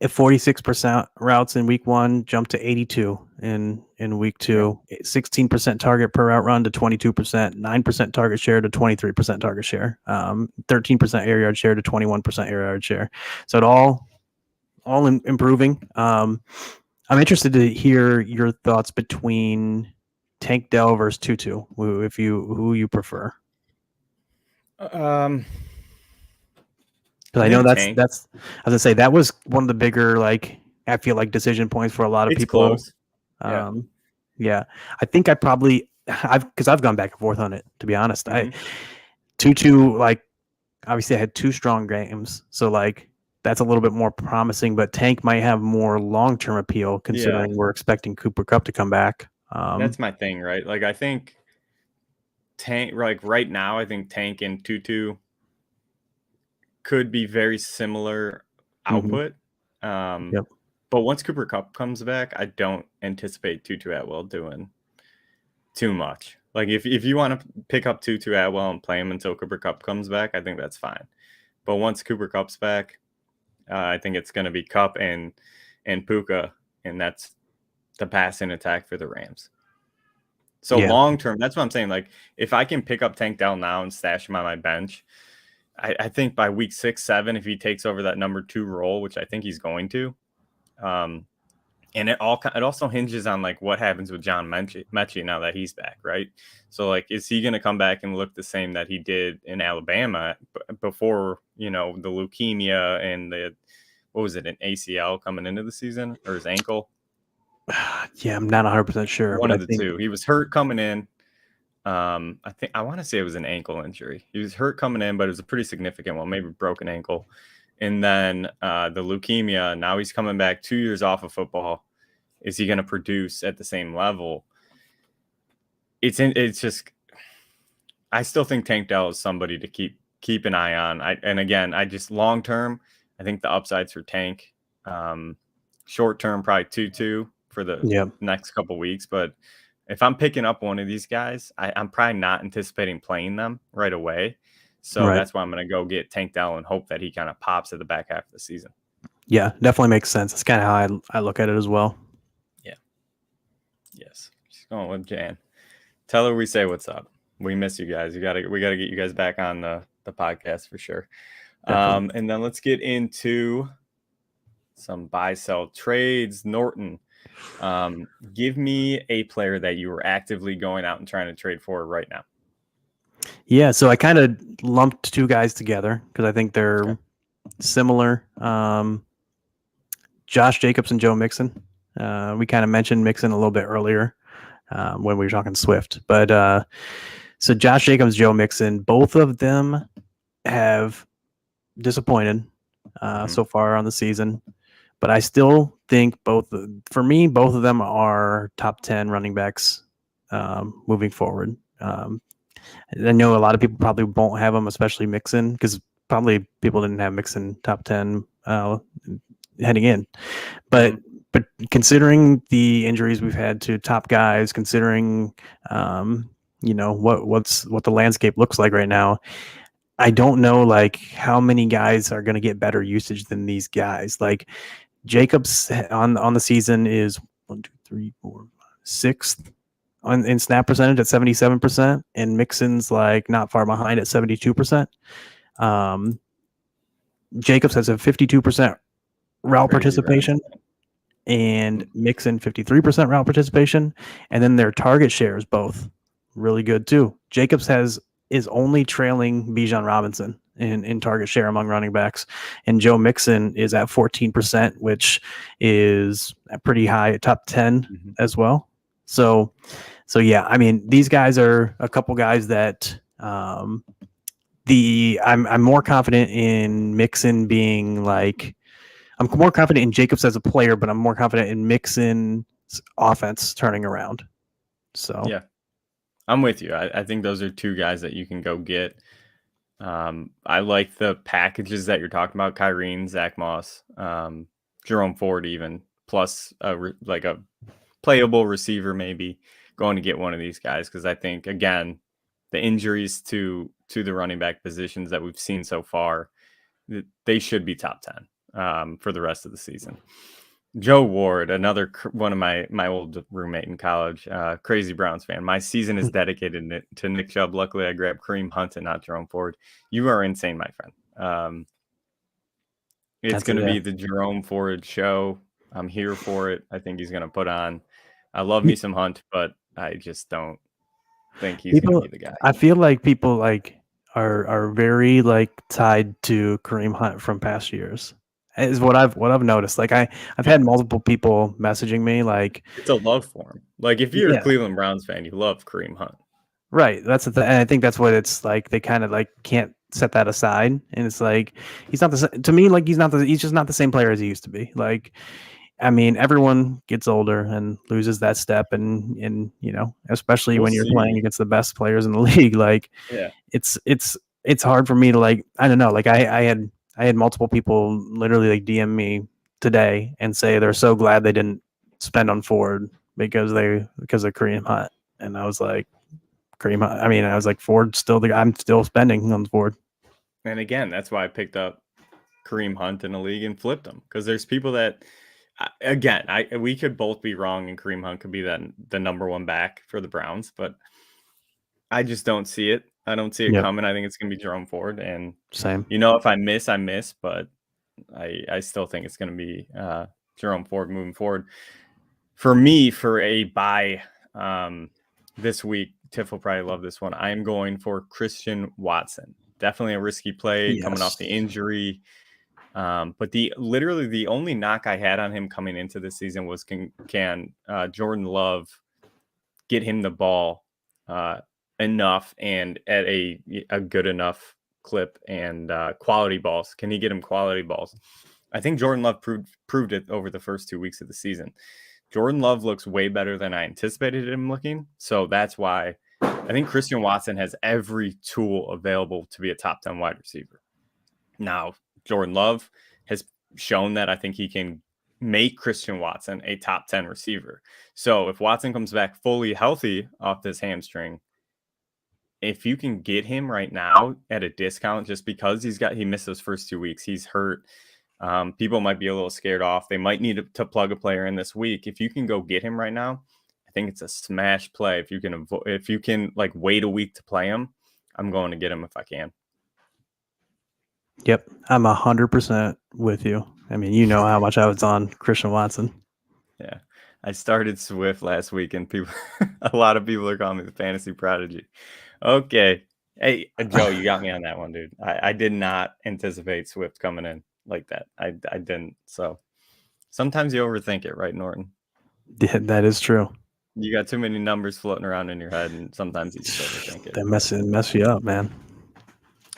at 46% routes in week 1 jumped to 82 in week 2. 16% target per route run to 22%, 9% target share to 23% target share, 13% air yard share to 21% air yard share. So it all improving. I'm interested to hear your thoughts between Tank Dell versus Tutu, who you prefer. Because I know that's I was gonna say that was one of the bigger, like, I feel like decision points for a lot of people. Close. Yeah. I think I've gone back and forth on it, to be honest. Tutu, like, obviously I had 2 strong games, so like that's a little bit more promising, but Tank might have more long-term appeal considering we're expecting Cooper Kupp to come back. That's my thing, right? Like I think Tank, like right now, I think Tank and Tutu could be very similar output. But once Cooper Kupp comes back, I don't anticipate Tutu Atwell doing too much. Like if you want to pick up Tutu Atwell and play him until Cooper Kupp comes back, I think that's fine. But once Cooper Kupp's back, I think it's going to be Kupp and Puka, and that's the passing attack for the Rams. So long term, that's what I'm saying. Like if I can pick up Tank Dell now and stash him on my bench, I think by week 6, 7, if he takes over that number 2 role, which I think he's going to, and it also hinges on like what happens with John Mechie now that he's back, right? So like, is he going to come back and look the same that he did in Alabama before, the leukemia and an ACL coming into the season, or his ankle? Yeah, I'm not 100% sure. One of the 2. He was hurt coming in. I want to say it was an ankle injury. He was hurt coming in, but it was a pretty significant one, maybe broken ankle. And then the leukemia. Now he's coming back 2 years off of football. Is he going to produce at the same level? It's just, I still think Tank Dell is somebody to keep an eye on. And again, I just long term, I think the upsides for Tank. Short term, probably 2-2 for the next couple weeks. But if I'm picking up one of these guys, I'm probably not anticipating playing them right away. So that's why I'm going to go get Tank Dell and hope that he kind of pops at the back half of the season. Yeah, definitely makes sense. That's kind of how I look at it as well. Yeah. Yes. Just going with Jan. Tell her we say what's up. We miss you guys. We got to get you guys back on the podcast for sure. And then let's get into some buy-sell trades. Norton, give me a player that you were actively going out and trying to trade for right now. Yeah, so I kind of lumped 2 guys together because I think they're similar. Josh Jacobs and Joe Mixon. We kind of mentioned Mixon a little bit earlier when we were talking Swift. But so Josh Jacobs, Joe Mixon, both of them have disappointed so far on the season. But I still think both of them are top 10 running backs moving forward. I know a lot of people probably won't have them, especially Mixon, because probably people didn't have Mixon top 10 heading in. But considering the injuries we've had to top guys, considering what the landscape looks like right now, I don't know like how many guys are going to get better usage than these guys. Like Jacobs on the season is 1, 2, 3, 4, 6th in snap percentage at 77%, and Mixon's like not far behind at 72%. Jacobs has a 52% route participation, and Mixon 53% route participation, and then their target shares both really good too. Jacobs is only trailing Bijan Robinson in target share among running backs, and Joe Mixon is at 14%, which is a pretty high, top 10 as well. So yeah, I mean, these guys are a couple guys that I'm more confident in Mixon being like, I'm more confident in Jacobs as a player, but I'm more confident in Mixon's offense turning around. So yeah, I'm with you. I think those are two guys that you can go get. I like the packages that you're talking about: Kyrene, Zach Moss, Jerome Ford, even plus like a playable receiver, maybe going to get one of these guys, because I think again the injuries to the running back positions that we've seen so far, they should be top 10 for the rest of the season. Joe Ward, another one of my old roommate in college, crazy Browns fan. My season is dedicated to Nick Chubb. Luckily, I grabbed Kareem Hunt and not Jerome Ford. You are insane, my friend. It's going to be the Jerome Ford show. I'm here for it. I think he's going to put on. I love me some Hunt, but I just don't think he's going to be the guy. I feel like people like are very like tied to Kareem Hunt from past years. Is what I've noticed. Like I've had multiple people messaging me like it's a love for him. Like if you're a Cleveland Browns fan, you love Kareem Hunt. Right. That's and I think that's what it's like. They kind of like can't set that aside, and it's like he's not the to me like he's just not the same player as he used to be. Like, I mean, everyone gets older and loses that step, and you know, especially when you're playing against the best players in the league. Like, it's hard for me to like. I don't know. Like I had multiple people literally like DM me today and say they're so glad they didn't spend on Ford because of Kareem Hunt, and I was like, Kareem Hunt. I mean, I was like, Ford still I'm still spending on Ford. And again, that's why I picked up Kareem Hunt in the league and flipped him, because there's people that, again, we could both be wrong, and Kareem Hunt could be the number one back for the Browns, but I just don't see it. I don't see it coming. I think it's going to be Jerome Ford, and same. You know, if I miss, I miss, but I still think it's going to be Jerome Ford moving forward. For me, for a buy this week, Tiff will probably love this one. I am going for Christian Watson. Definitely a risky play coming off the injury. But literally the only knock I had on him coming into this season was can Jordan Love get him the ball enough and at a good enough clip and quality balls. Can he get him quality balls? I think Jordan Love proved it over the first 2 weeks of the season. Jordan Love looks way better than I anticipated him looking. So that's why I think Christian Watson has every tool available to be a top 10 wide receiver. Now, Jordan Love has shown that I think he can make Christian Watson a top 10 receiver. So if Watson comes back fully healthy off this hamstring, if you can get him right now at a discount, just because he missed those first 2 weeks, he's hurt. People might be a little scared off. They might need to plug a player in this week. If you can go get him right now, I think it's a smash play. If you can like wait a week to play him, I'm going to get him if I can. Yep, I'm 100% with you. I mean, you know how much I was on Christian Watson. Yeah, I started Swift last week, and a lot of people are calling me the fantasy prodigy. Okay, hey Joe, you got me on that one, dude. I did not anticipate Swift coming in like that. I didn't. So sometimes you overthink it, right, Norton? Yeah, that is true. You got too many numbers floating around in your head, and sometimes you just overthink it. They mess you up, man.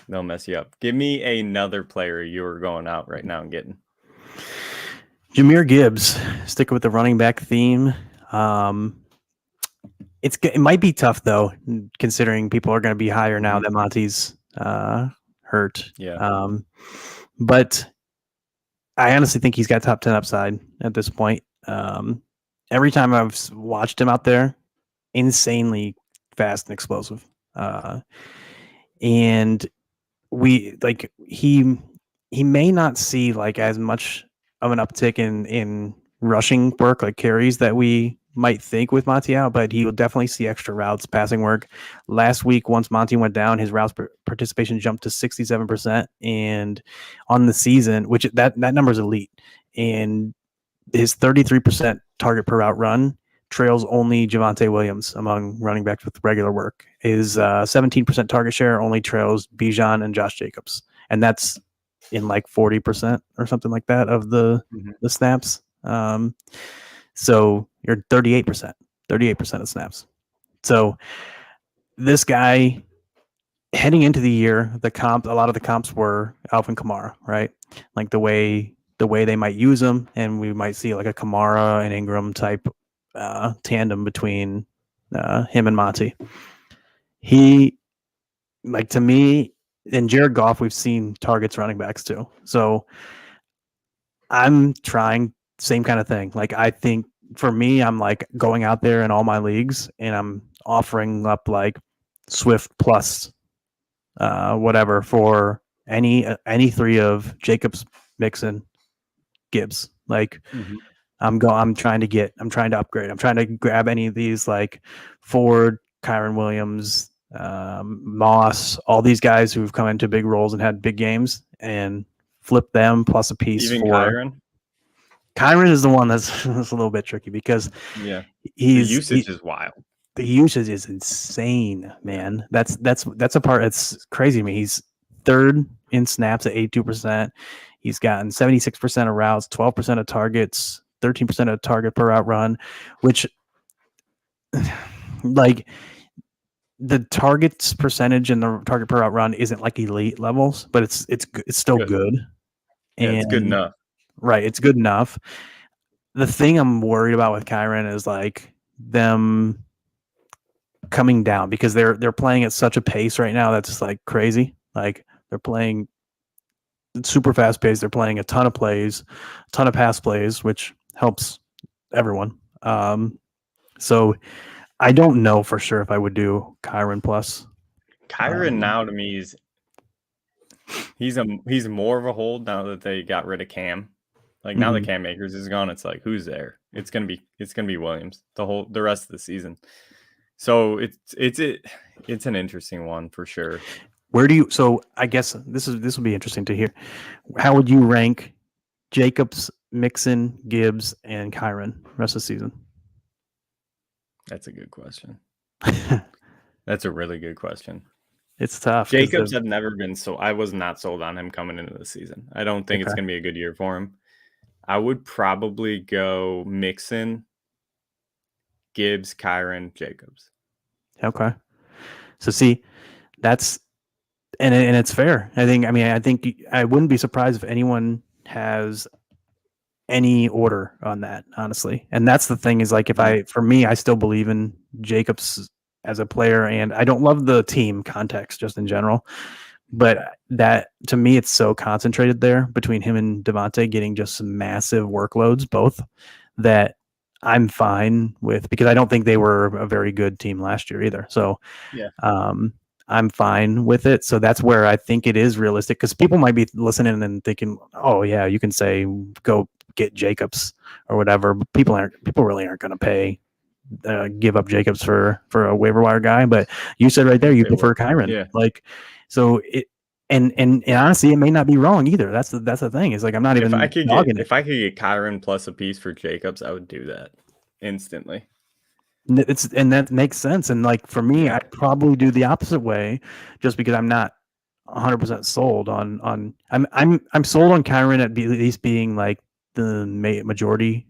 They'll mess you up. Give me another player you are going out right now and getting. Jahmyr Gibbs, sticking with the running back theme. It might be tough though, considering people are going to be higher now that Monty's hurt. Yeah. But I honestly think he's got top 10 upside at this point. Every time I've watched him out there, insanely fast and explosive. And he may not see like as much of an uptick in rushing work, like carries, that we might think with Monty out, but he will definitely see extra routes, passing work. Last week, once Monty went down, his routes participation jumped to 67%, and on the season, which that number is elite, and his 33% target per route run trails only Javonte Williams among running backs with regular work. His 17% target share only trails Bijan and Josh Jacobs, and that's in like 40% or something like that of the snaps. So you're 38% of snaps. So this guy, heading into the year, a lot of the comps were Alvin Kamara, right? Like the way they might use him, and we might see like a Kamara and Ingram type tandem between him and Monty. He, like, to me, and Jared Goff, we've seen targets running backs too. So I'm trying same kind of thing. Like, I think for me, I'm like going out there in all my leagues and I'm offering up like Swift plus whatever for any three of Jacobs, Mixon, Gibbs. Like, I'm trying to upgrade. I'm trying to grab any of these like Ford, Kyron Williams, Moss, all these guys who've come into big roles and had big games, and flip them plus a piece. Even for Kyron? Kyron is the one that's a little bit tricky because the usage is wild. The usage is insane, man. That's a part that's crazy to me. He's third in snaps at 82%. He's gotten 76% of routes, 12% of targets, 13% of target per route run, which, like, the targets percentage and the target per route run isn't like elite levels, but it's still good. Yeah, it's good enough. Right, it's good enough. The thing I'm worried about with Kyron is like them coming down, because they're playing at such a pace right now that's just like crazy. Like, they're playing super fast pace. They're playing a ton of plays, a ton of pass plays, which helps everyone. So I don't know for sure if I would do Kyron plus. Kyron now to me he's more of a hold now that they got rid of Cam. Like, now that Cam Akers is gone, it's like, who's there? It's gonna be Williams the rest of the season. So it's an interesting one for sure. So I guess this will be interesting to hear. How would you rank Jacobs, Mixon, Gibbs, and Kyron rest of the season? That's a good question. That's a really good question. It's tough. Jacobs have never been I was not sold on him coming into the season. I don't think it's going to be a good year for him. I would probably go Mixon, Gibbs, Kyron, Jacobs. Okay. So see, that's and it's fair. I think I wouldn't be surprised if anyone has any order on that, honestly. And that's the thing, is like, for me, I still believe in Jacobs as a player, and I don't love the team context just in general, but that, to me, it's so concentrated there between him and Devontae getting just some massive workloads, both, that I'm fine with, because I don't think they were a very good team last year either. So yeah, I'm fine with it. So that's where I think it is realistic, because people might be listening and thinking, oh yeah, you can say go get Jacobs or whatever, but people really aren't going to give up Jacobs for a waiver wire guy. But you said right there, you prefer Kyron. Yeah. Like, so it, and honestly, it may not be wrong either. That's the thing. Is like, I'm not even dogging it. If I could get Kyron plus a piece for Jacobs, I would do that instantly. And that makes sense. And like, for me, I'd probably do the opposite way, just because I'm not 100% sold on I'm sold on Kyron at least being like the majority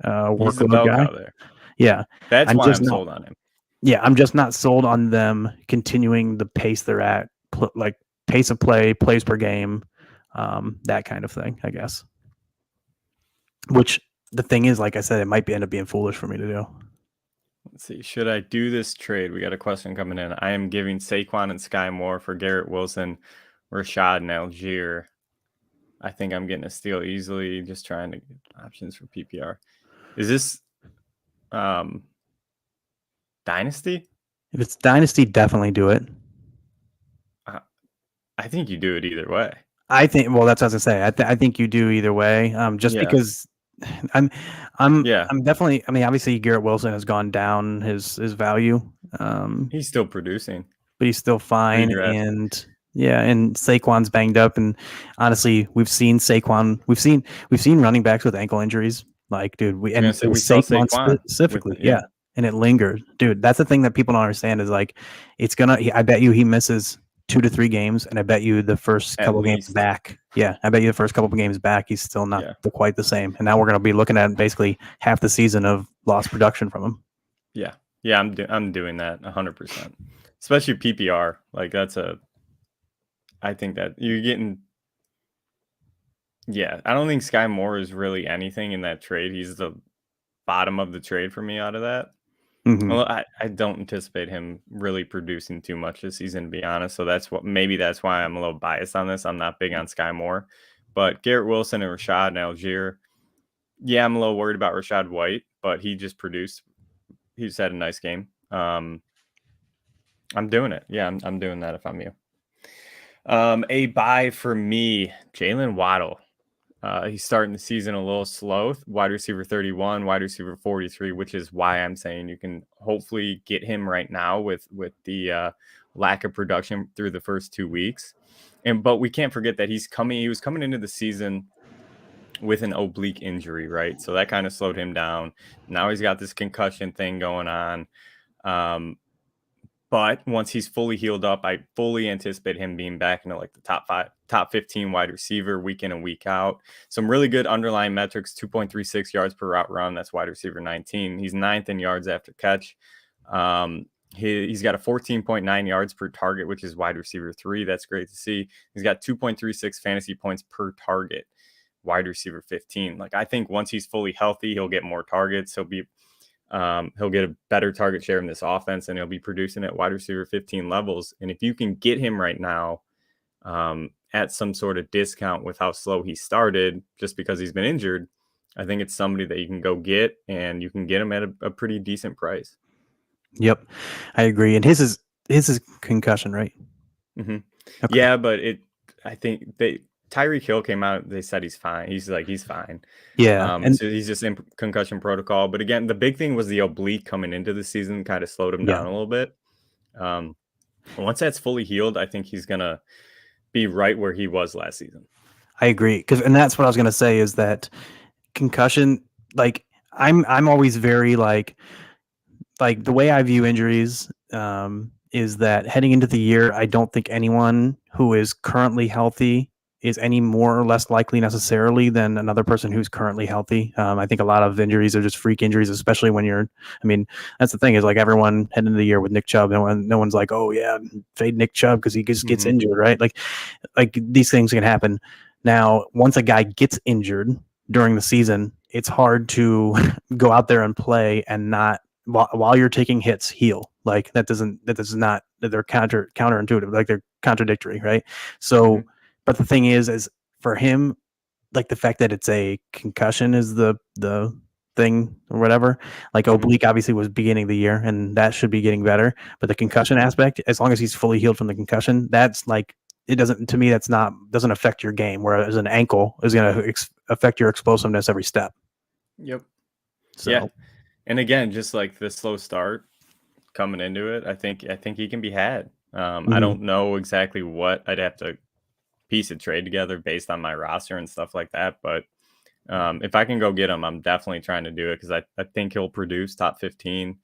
He's the workload bell guy. cow there. Yeah, That's I'm why just I'm not. sold on him. Yeah, I'm just not sold on them continuing the pace they're at, like pace of play, plays per game, that kind of thing, I guess. Which the thing is, like I said, it might end up being foolish for me to do. Let's see. Should I do this trade? We got a question coming in. I am giving Saquon and Sky Moore for Garrett Wilson, Rashad, and Algier. I think I'm getting a steal easily. Just trying to get options for PPR. Is this Dynasty? If it's Dynasty, definitely do it. I think you do it either way. I think. Well, that's what I was gonna say. I think you do either way. Just because I'm definitely. I mean, obviously Garrett Wilson has gone down his value. He's still producing, but he's still fine. And yeah, and Saquon's banged up. And honestly, we've seen Saquon. We've seen running backs with ankle injuries. Like, dude, we saw Saquon specifically. Yeah. And it lingers, dude. That's the thing that people don't understand is like, it's gonna. I bet you he misses 2 to 3 games, and I bet you the first couple games back. Yeah, I bet you the first couple of games back, he's still not quite the same. And now we're gonna be looking at basically half the season of lost production from him. Yeah, I'm doing that 100%, especially PPR. Like I think that you're getting. Yeah, I don't think Sky Moore is really anything in that trade. He's the bottom of the trade for me out of that. Mm-hmm. Well, I don't anticipate him really producing too much this season, to be honest. So that's why I'm a little biased on this. I'm not big on Sky Moore, but Garrett Wilson and Rashad and Algier. Yeah, I'm a little worried about Rashad White, but he just produced. He's had a nice game. I'm doing it. Yeah, I'm doing that if I'm you. A buy for me, Jalen Waddle. He's starting the season a little slow. Wide receiver 31, wide receiver 43, which is why I'm saying you can hopefully get him right now with the lack of production through the first 2 weeks. But we can't forget that he was coming into the season with an oblique injury, right? So that kind of slowed him down. Now he's got this concussion thing going on. But once he's fully healed up, I fully anticipate him being back into like the top 15 wide receiver week in and week out. Some really good underlying metrics, 2.36 yards per route run. That's wide receiver 19. He's 9th in yards after catch. He's got a 14.9 yards per target, which is wide receiver 3. That's great to see. He's got 2.36 fantasy points per target, wide receiver 15. Like, I think once he's fully healthy, he'll get more targets. He'll get a better target share in this offense, and he'll be producing at wide receiver 15 levels. And if you can get him right now at some sort of discount with how slow he started, just because he's been injured, I think it's somebody that you can go get, and you can get him at a pretty decent price. Yep, I agree. And his is concussion, right? Mm-hmm. Okay. Yeah, but I think Tyreek Hill came out. They said he's fine. He's fine. Yeah, and so he's just in concussion protocol. But again, the big thing was the oblique coming into the season kind of slowed him down a little bit. Once that's fully healed, I think he's gonna be right where he was last season. I agree, and that's what I was gonna say is that concussion. Like, I'm always very like the way I view injuries is that heading into the year, I don't think anyone who is currently healthy is any more or less likely necessarily than another person who's currently healthy. I think a lot of injuries are just freak injuries, especially when that's the thing is like everyone heading into the year with Nick Chubb, and no one's like, oh yeah, fade Nick Chubb because he just gets injured, right? Like these things can happen. Now, once a guy gets injured during the season, it's hard to go out there and play and not while you're taking hits heal. Like they're counterintuitive, like they're contradictory, right? So but the thing is for him, like the fact that it's a concussion is the thing or whatever. Like oblique obviously was beginning of the year, and that should be getting better. But the concussion aspect, as long as he's fully healed from the concussion, that's like it doesn't affect your game. Whereas an ankle is going to affect your explosiveness every step. Yep. So. Yeah. And again, just like the slow start coming into it, I think he can be had. I don't know exactly what I'd have to piece a trade together based on my roster and stuff like that. But if I can go get him, I'm definitely trying to do it because I think he'll produce top 15.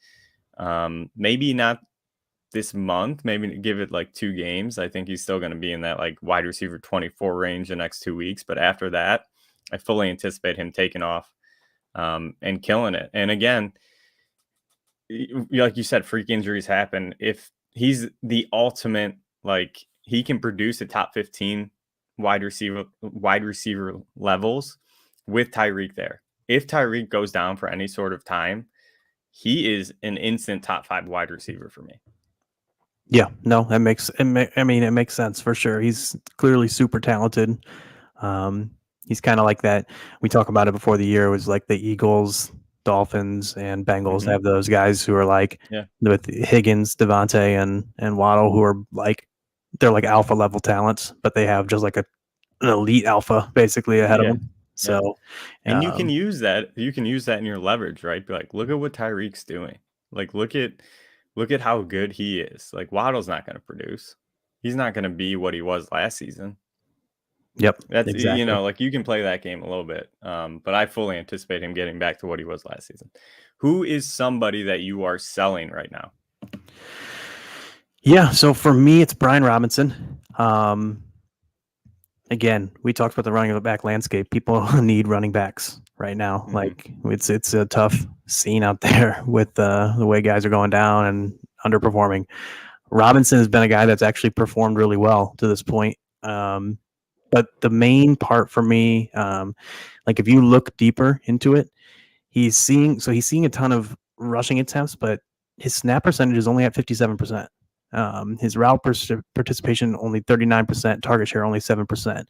Maybe not this month, maybe give it like 2 games. I think he's still going to be in that like wide receiver 24 range the next 2 weeks. But after that, I fully anticipate him taking off. and killing it. And again, like you said, freak injuries happen. If he's the ultimate, like he can produce a top 15 wide receiver levels with Tyreek there. If Tyreek goes down for any sort of time, he is an instant top 5 wide receiver for me. Yeah, no, that makes it makes sense for sure. He's clearly super talented. He's kind of like that. We talk about it before the year. It was like the Eagles, Dolphins, and Bengals have those guys who are like with Higgins, Devontae, and Waddle, who are like they're like alpha level talents, but they have just like an elite alpha basically ahead of them. So, and you can use that. You can use that in your leverage, right? Be like, look at what Tyreek's doing. Like, look at how good he is. Like Waddle's not going to produce. He's not going to be what he was last season. Yep. That's exactly. Like you can play that game a little bit. But I fully anticipate him getting back to what he was last season. Who is somebody that you are selling right now? Yeah, so for me it's Brian Robinson. Again, we talked about the running back landscape. People need running backs right now. Like it's a tough scene out there with the way guys are going down and underperforming. Robinson has been a guy that's actually performed really well to this point. But the main part for me, like if you look deeper into it, he's seeing a ton of rushing attempts, but his snap percentage is only at 57%. His route participation only 39%, target share only 7%.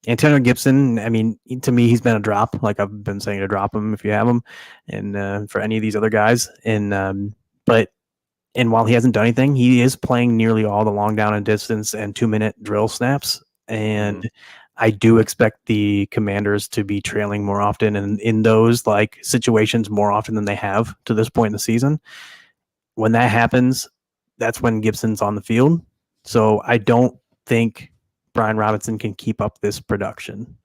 Antonio Gibson, I mean, to me, he's been a drop. Like I've been saying to drop him if you have him, and for any of these other guys. And while he hasn't done anything, he is playing nearly all the long down and distance and 2-minute drill snaps. And I do expect the Commanders to be trailing more often and in those like situations more often than they have to this point in the season. When that happens, that's when Gibson's on the field. So I don't think Brian Robinson can keep up this production.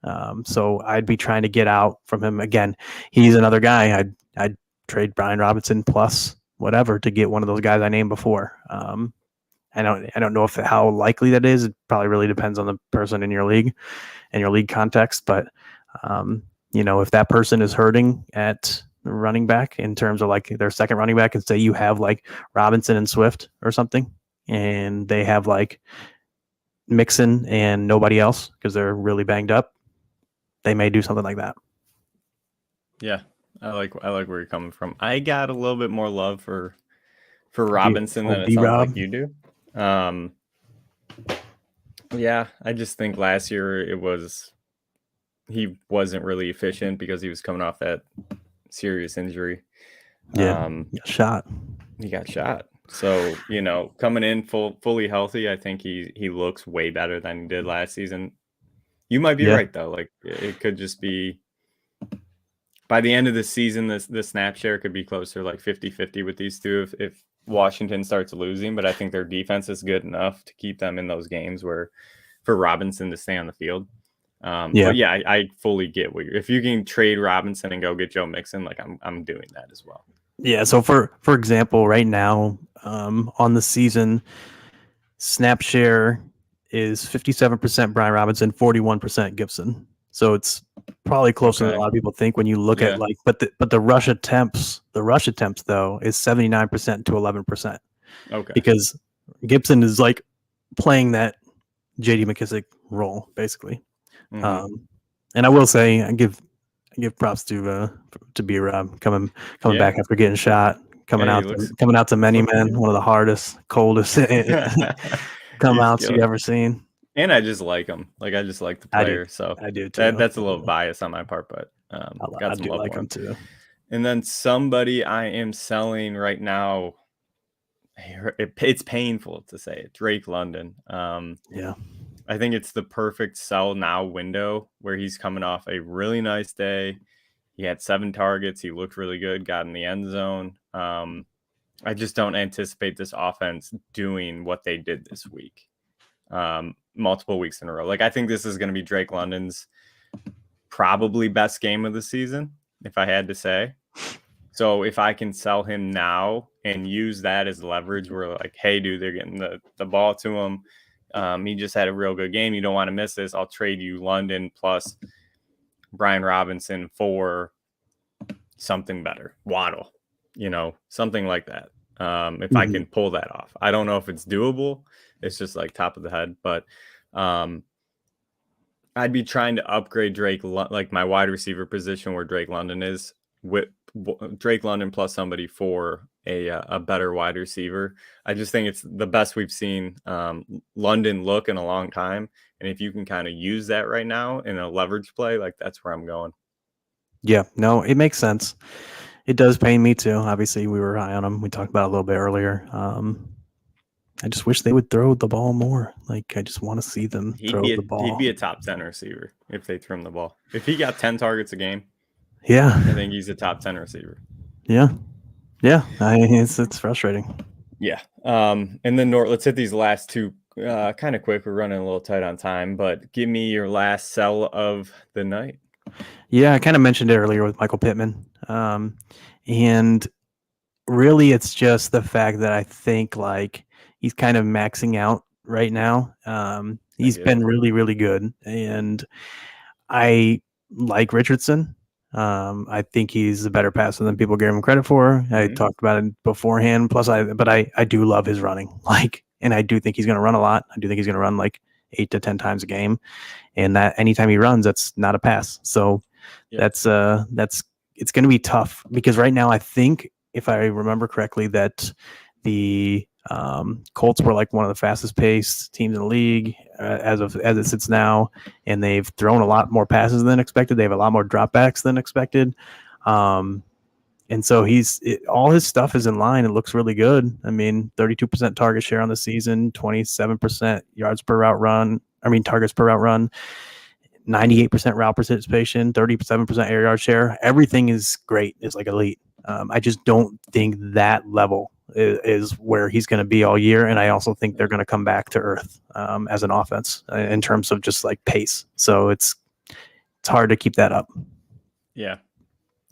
So I'd be trying to get out from him. Again, he's another guy. I'd trade Brian Robinson plus whatever to get one of those guys I named before. I don't know how likely that is. It probably really depends on the person in your league and your league context. But if that person is hurting at running back in terms of like their second running back, and say you have like Robinson and Swift or something, and they have like Mixon and nobody else because they're really banged up, they may do something like that. Yeah, I like where you're coming from. I got a little bit more love for Robinson than it sounds like you do. Yeah, I just think last year he wasn't really efficient because he was coming off that serious injury. Yeah, he got shot. So, coming in fully healthy, I think he looks way better than he did last season. You might be right though. Like it could just be by the end of the season, the snap share could be closer like 50-50 with these two if Washington starts losing, but I think their defense is good enough to keep them in those games where for Robinson to stay on the field. But yeah, I fully get if you can trade Robinson and go get Joe Mixon, like I'm doing that as well. Yeah. So for example, right now, on the season, snap share is 57% Brian Robinson, 41% Gibson. So it's probably closer than a lot of people think when you look at like, but the rush attempts though is 79% to 11%. Okay. Because Gibson is like playing that J.D. McKissick role basically. And I will say I give props to B-Rob coming back after getting shot, coming out to many men, one of the hardest, coldest come outs you've ever seen. And I just like him. Like I just like the player. I do too. That's a little bias on my part, but I do like him too. And then somebody I am selling right now. It's painful to say it. Drake London. I think it's the perfect sell now window where he's coming off a really nice day. He had 7 targets. He looked really good, got in the end zone. I just don't anticipate this offense doing what they did this week, multiple weeks in a row. Like I think this is going to be Drake London's probably best game of the season, if I had to say. So if I can sell him now and use that as leverage, we're like, hey, dude, they're getting the ball to him. He just had a real good game. You don't want to miss this. I'll trade you London plus Brian Robinson for something better, Waddle, something like that. If I can pull that off, I don't know if it's doable. It's just like top of the head, but I'd be trying to upgrade Drake, like my wide receiver position where Drake London is, with Drake London plus somebody for a better wide receiver. I just think it's the best we've seen London look in a long time. And if you can kind of use that right now in a leverage play, like that's where I'm going. Yeah, no, it makes sense. It does pain me too. Obviously, we were high on him. We talked about it a little bit earlier. I just wish they would throw the ball more. Like, I just want to see them throw the ball. He'd be a top 10 receiver if they threw him the ball. If he got 10 targets a game, yeah, I think he's a top 10 receiver. Yeah. It's frustrating. Yeah. And then let's hit these last two kind of quick. We're running a little tight on time, but give me your last sell of the night. Yeah, I kind of mentioned it earlier with Michael Pittman. And really it's just the fact that I think like he's kind of maxing out right now. He's been really, really good. And I like Richardson. I think he's a better passer than people give him credit for. I talked about it beforehand. Plus, I do love his running. And I do think he's going to run a lot. I do think he's going to run like 8 to 10 times a game, and that anytime he runs, that's not a pass. So it's going to be tough because right now I think if I remember correctly that the Colts were like one of the fastest paced teams in the league as it sits now, and they've thrown a lot more passes than expected. They have a lot more dropbacks than expected, and so all his stuff is in line. It looks really good. I mean, 32% target share on the season, 27% targets per route run, 98% route participation, 37% air yard share. Everything is great. It's like elite. I just don't think that level is where he's going to be all year. And I also think they're going to come back to earth as an offense in terms of just like pace. So it's hard to keep that up. Yeah.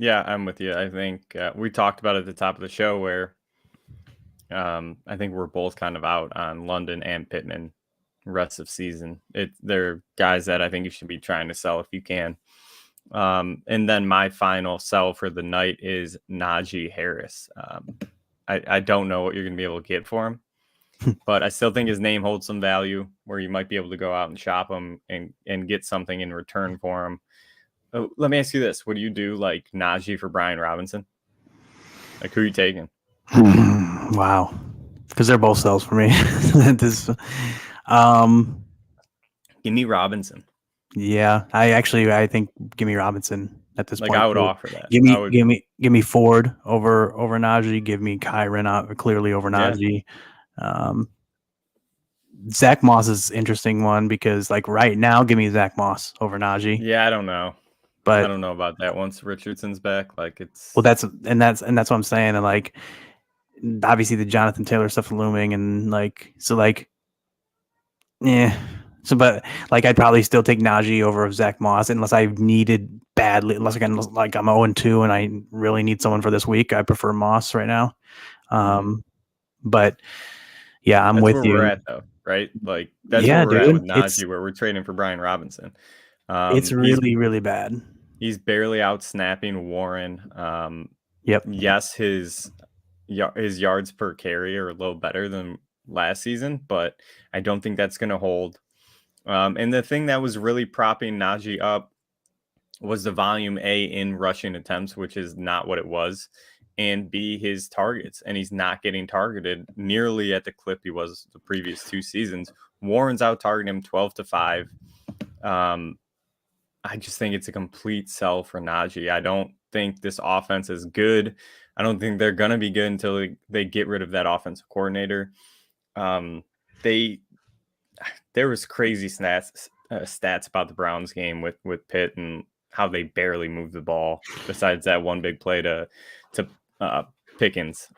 Yeah, I'm with you. I think we talked about it at the top of the show where I think we're both kind of out on London and Pittman rest of season. They're guys that I think you should be trying to sell if you can. And then my final sell for the night is Najee Harris. I don't know what you're going to be able to get for him, but I still think his name holds some value where you might be able to go out and shop him and get something in return for him. Oh, let me ask you this. Would you do like Najee for Brian Robinson? Like who are you taking? Wow. Because they're both sells for me. Give me Robinson. Yeah, I think give me Robinson at this point. I would offer that. Give me Ford over Najee. Give me Kyron clearly over Najee. Yeah. Zach Moss is interesting one because like right now, give me Zach Moss over Najee. Yeah, I don't know. But I don't know about that once Richardson's back. Like it's that's what I'm saying. And like obviously the Jonathan Taylor stuff looming and like so like yeah. So, but like, I'd probably still take Najee over Zach Moss unless I needed badly. Unless I'm 0-2 and I really need someone for this week. I prefer Moss right now. But yeah, that's with you. We're at though, right? Like that's where we're at with Najee, where we're trading for Brian Robinson. It's really, really bad. He's barely out snapping Warren. Yep. Yes, his yards per carry are a little better than last season, but I don't think that's going to hold. And the thing that was really propping Najee up was the volume A in rushing attempts, which is not what it was, and B, his targets. And he's not getting targeted nearly at the clip he was the previous 2 seasons. Warren's out targeting him 12-5. I just think it's a complete sell for Najee. I don't think this offense is good. I don't think they're going to be good until they get rid of that offensive coordinator. There was crazy stats about the Browns game with Pitt and how they barely moved the ball besides that one big play to Pickens.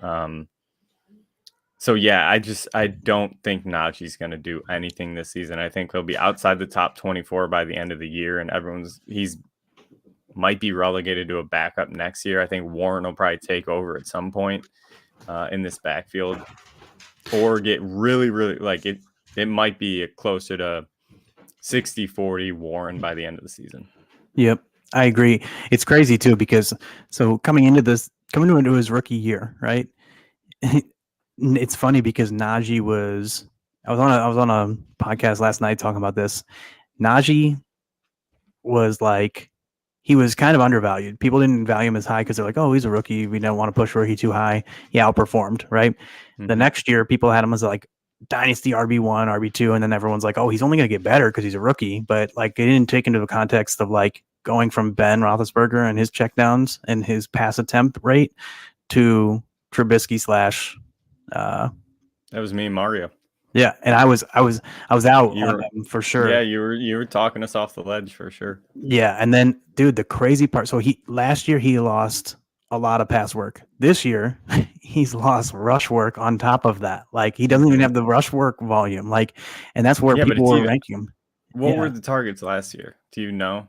So yeah, I don't think Najee's going to do anything this season. I think he'll be outside the top 24 by the end of the year, and he's might be relegated to a backup next year. I think Warren will probably take over at some point in this backfield, or get really, really like it. It might be closer to 60-40 Warren by the end of the season. Yep. I agree. It's crazy too because coming into his rookie year, right? It's funny because Najee was. I was on a podcast last night talking about this. Najee was like, he was kind of undervalued. People didn't value him as high because they're like, oh, he's a rookie. We don't want to push rookie too high. He outperformed, right? The next year, people had him as like dynasty RB1, RB2, and then everyone's like, oh, he's only going to get better because he's a rookie. But like, they didn't take into the context of like going from Ben Roethlisberger and his checkdowns and his pass attempt rate to Trubisky slash. That was me and Mario. Yeah, and I was out on him for sure. Yeah, you were talking us off the ledge for sure. Yeah, and then dude, the crazy part. So last year he lost a lot of pass work. This year he's lost rush work on top of that. Like he doesn't even have the rush work volume. Like, and that's where people were ranking him. What were the targets last year? Do you know?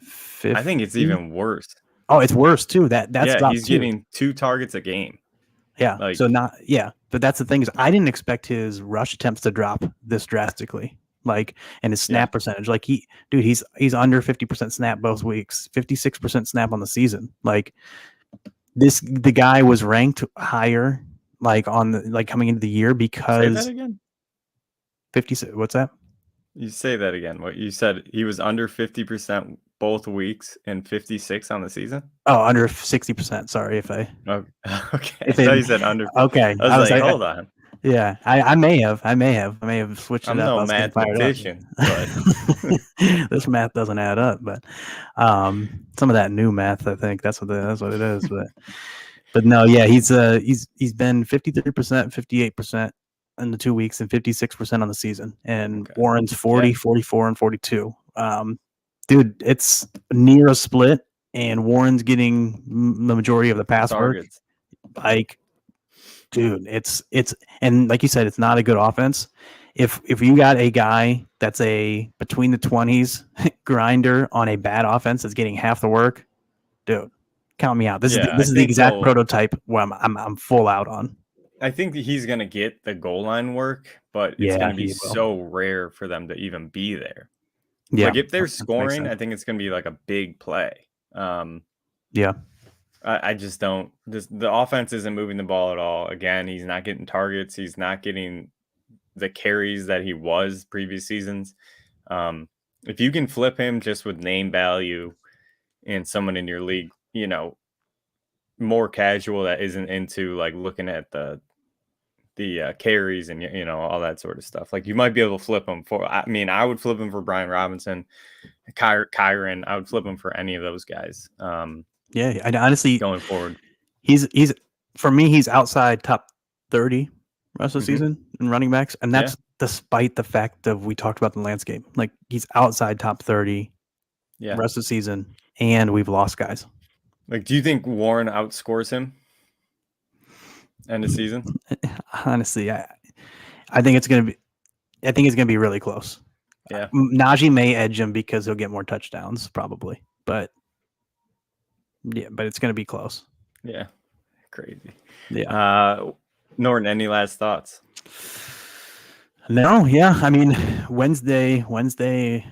50? I think it's even worse. Oh, it's worse too. That's he's getting 2 targets a game. Yeah. But that's the thing is I didn't expect his rush attempts to drop this drastically. Like, and his snap percentage. Like he's under 50% snap both weeks, 56% snap on the season. Like the guy was ranked higher, like coming into the year because. Say that again. 56. What's that? You say that again. What you said? He was under 50% both weeks and 56 on the season. Oh, under 60%. Sorry if I. Okay. I thought you said under. Okay. I was like, hold on. Yeah, I may have switched it up. I'm no mathematician, but this math doesn't add up. But some of that new math, I think that's what it is. But no, yeah, he's been 53%, 58% in the 2 weeks and 56% on the season. And Warren's 40, 44, and 42. Dude, it's near a split, and Warren's getting the majority of the pass targets. Like, dude, it's and like you said, it's not a good offense. If you got a guy that's a between the 20s grinder on a bad offense that's getting half the work, dude, count me out. This is the exact prototype where I'm full out on. I think that he's gonna get the goal line work, but it's gonna be so rare for them to even be there. Yeah, like if they're scoring, I think it's gonna be like a big play. I just don't. The offense isn't moving the ball at all. Again, he's not getting targets. He's not getting the carries that he was previous seasons. If you can flip him just with name value and someone in your league, more casual that isn't into like looking at the carries and all that sort of stuff. Like you might be able to flip him for. I mean, I would flip him for Brian Robinson, Kyron. I would flip him for any of those guys. Yeah, I honestly going forward, he's for me he's outside top 30 rest of the season in running backs, and that's despite the fact of we talked about the landscape. Like he's outside top 30 rest of the season, and we've lost guys. Like, do you think Warren outscores him end of season? Honestly, I think it's gonna be really close. Yeah, Najee may edge him because he'll get more touchdowns probably, but. Yeah, but it's going to be close. Yeah. Crazy. Yeah. Norton, any last thoughts? No, yeah. I mean, Wednesday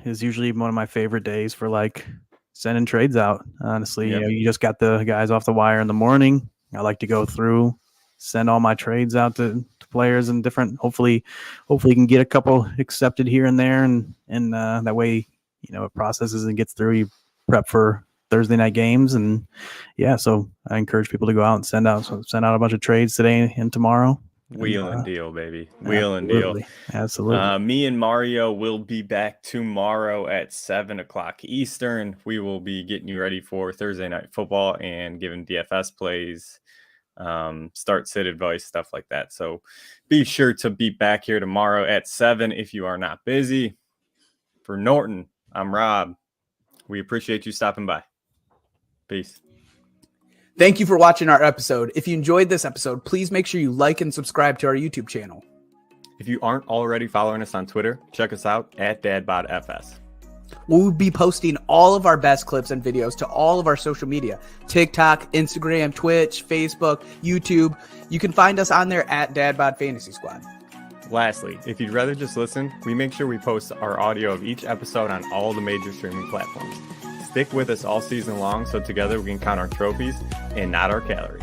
is usually one of my favorite days for like sending trades out. Honestly, you just got the guys off the wire in the morning. I like to go through, send all my trades out to players and different. Hopefully you can get a couple accepted here and there, and that way, it processes and gets through. You prep for Thursday night games, and so I encourage people to go out and send out a bunch of trades today and tomorrow. Wheel and deal, baby. Wheel and deal. Absolutely. Me and Mario will be back tomorrow at 7:00 Eastern. We will be getting you ready for Thursday night football and giving DFS plays, start sit advice, stuff like that. So be sure to be back here tomorrow at 7 if you are not busy. For Norton, I'm Rob. We appreciate you stopping by. Peace. Thank you for watching our episode. If you enjoyed this episode, please make sure you like and subscribe to our YouTube channel. If you aren't already following us on Twitter, check us out at DadBodFS. We'll be posting all of our best clips and videos to all of our social media: TikTok, Instagram, Twitch, Facebook, YouTube. You can find us on there at DadBod Fantasy Squad. Lastly, if you'd rather just listen, we make sure we post our audio of each episode on all the major streaming platforms. Stick with us all season long so together we can count our trophies and not our calories.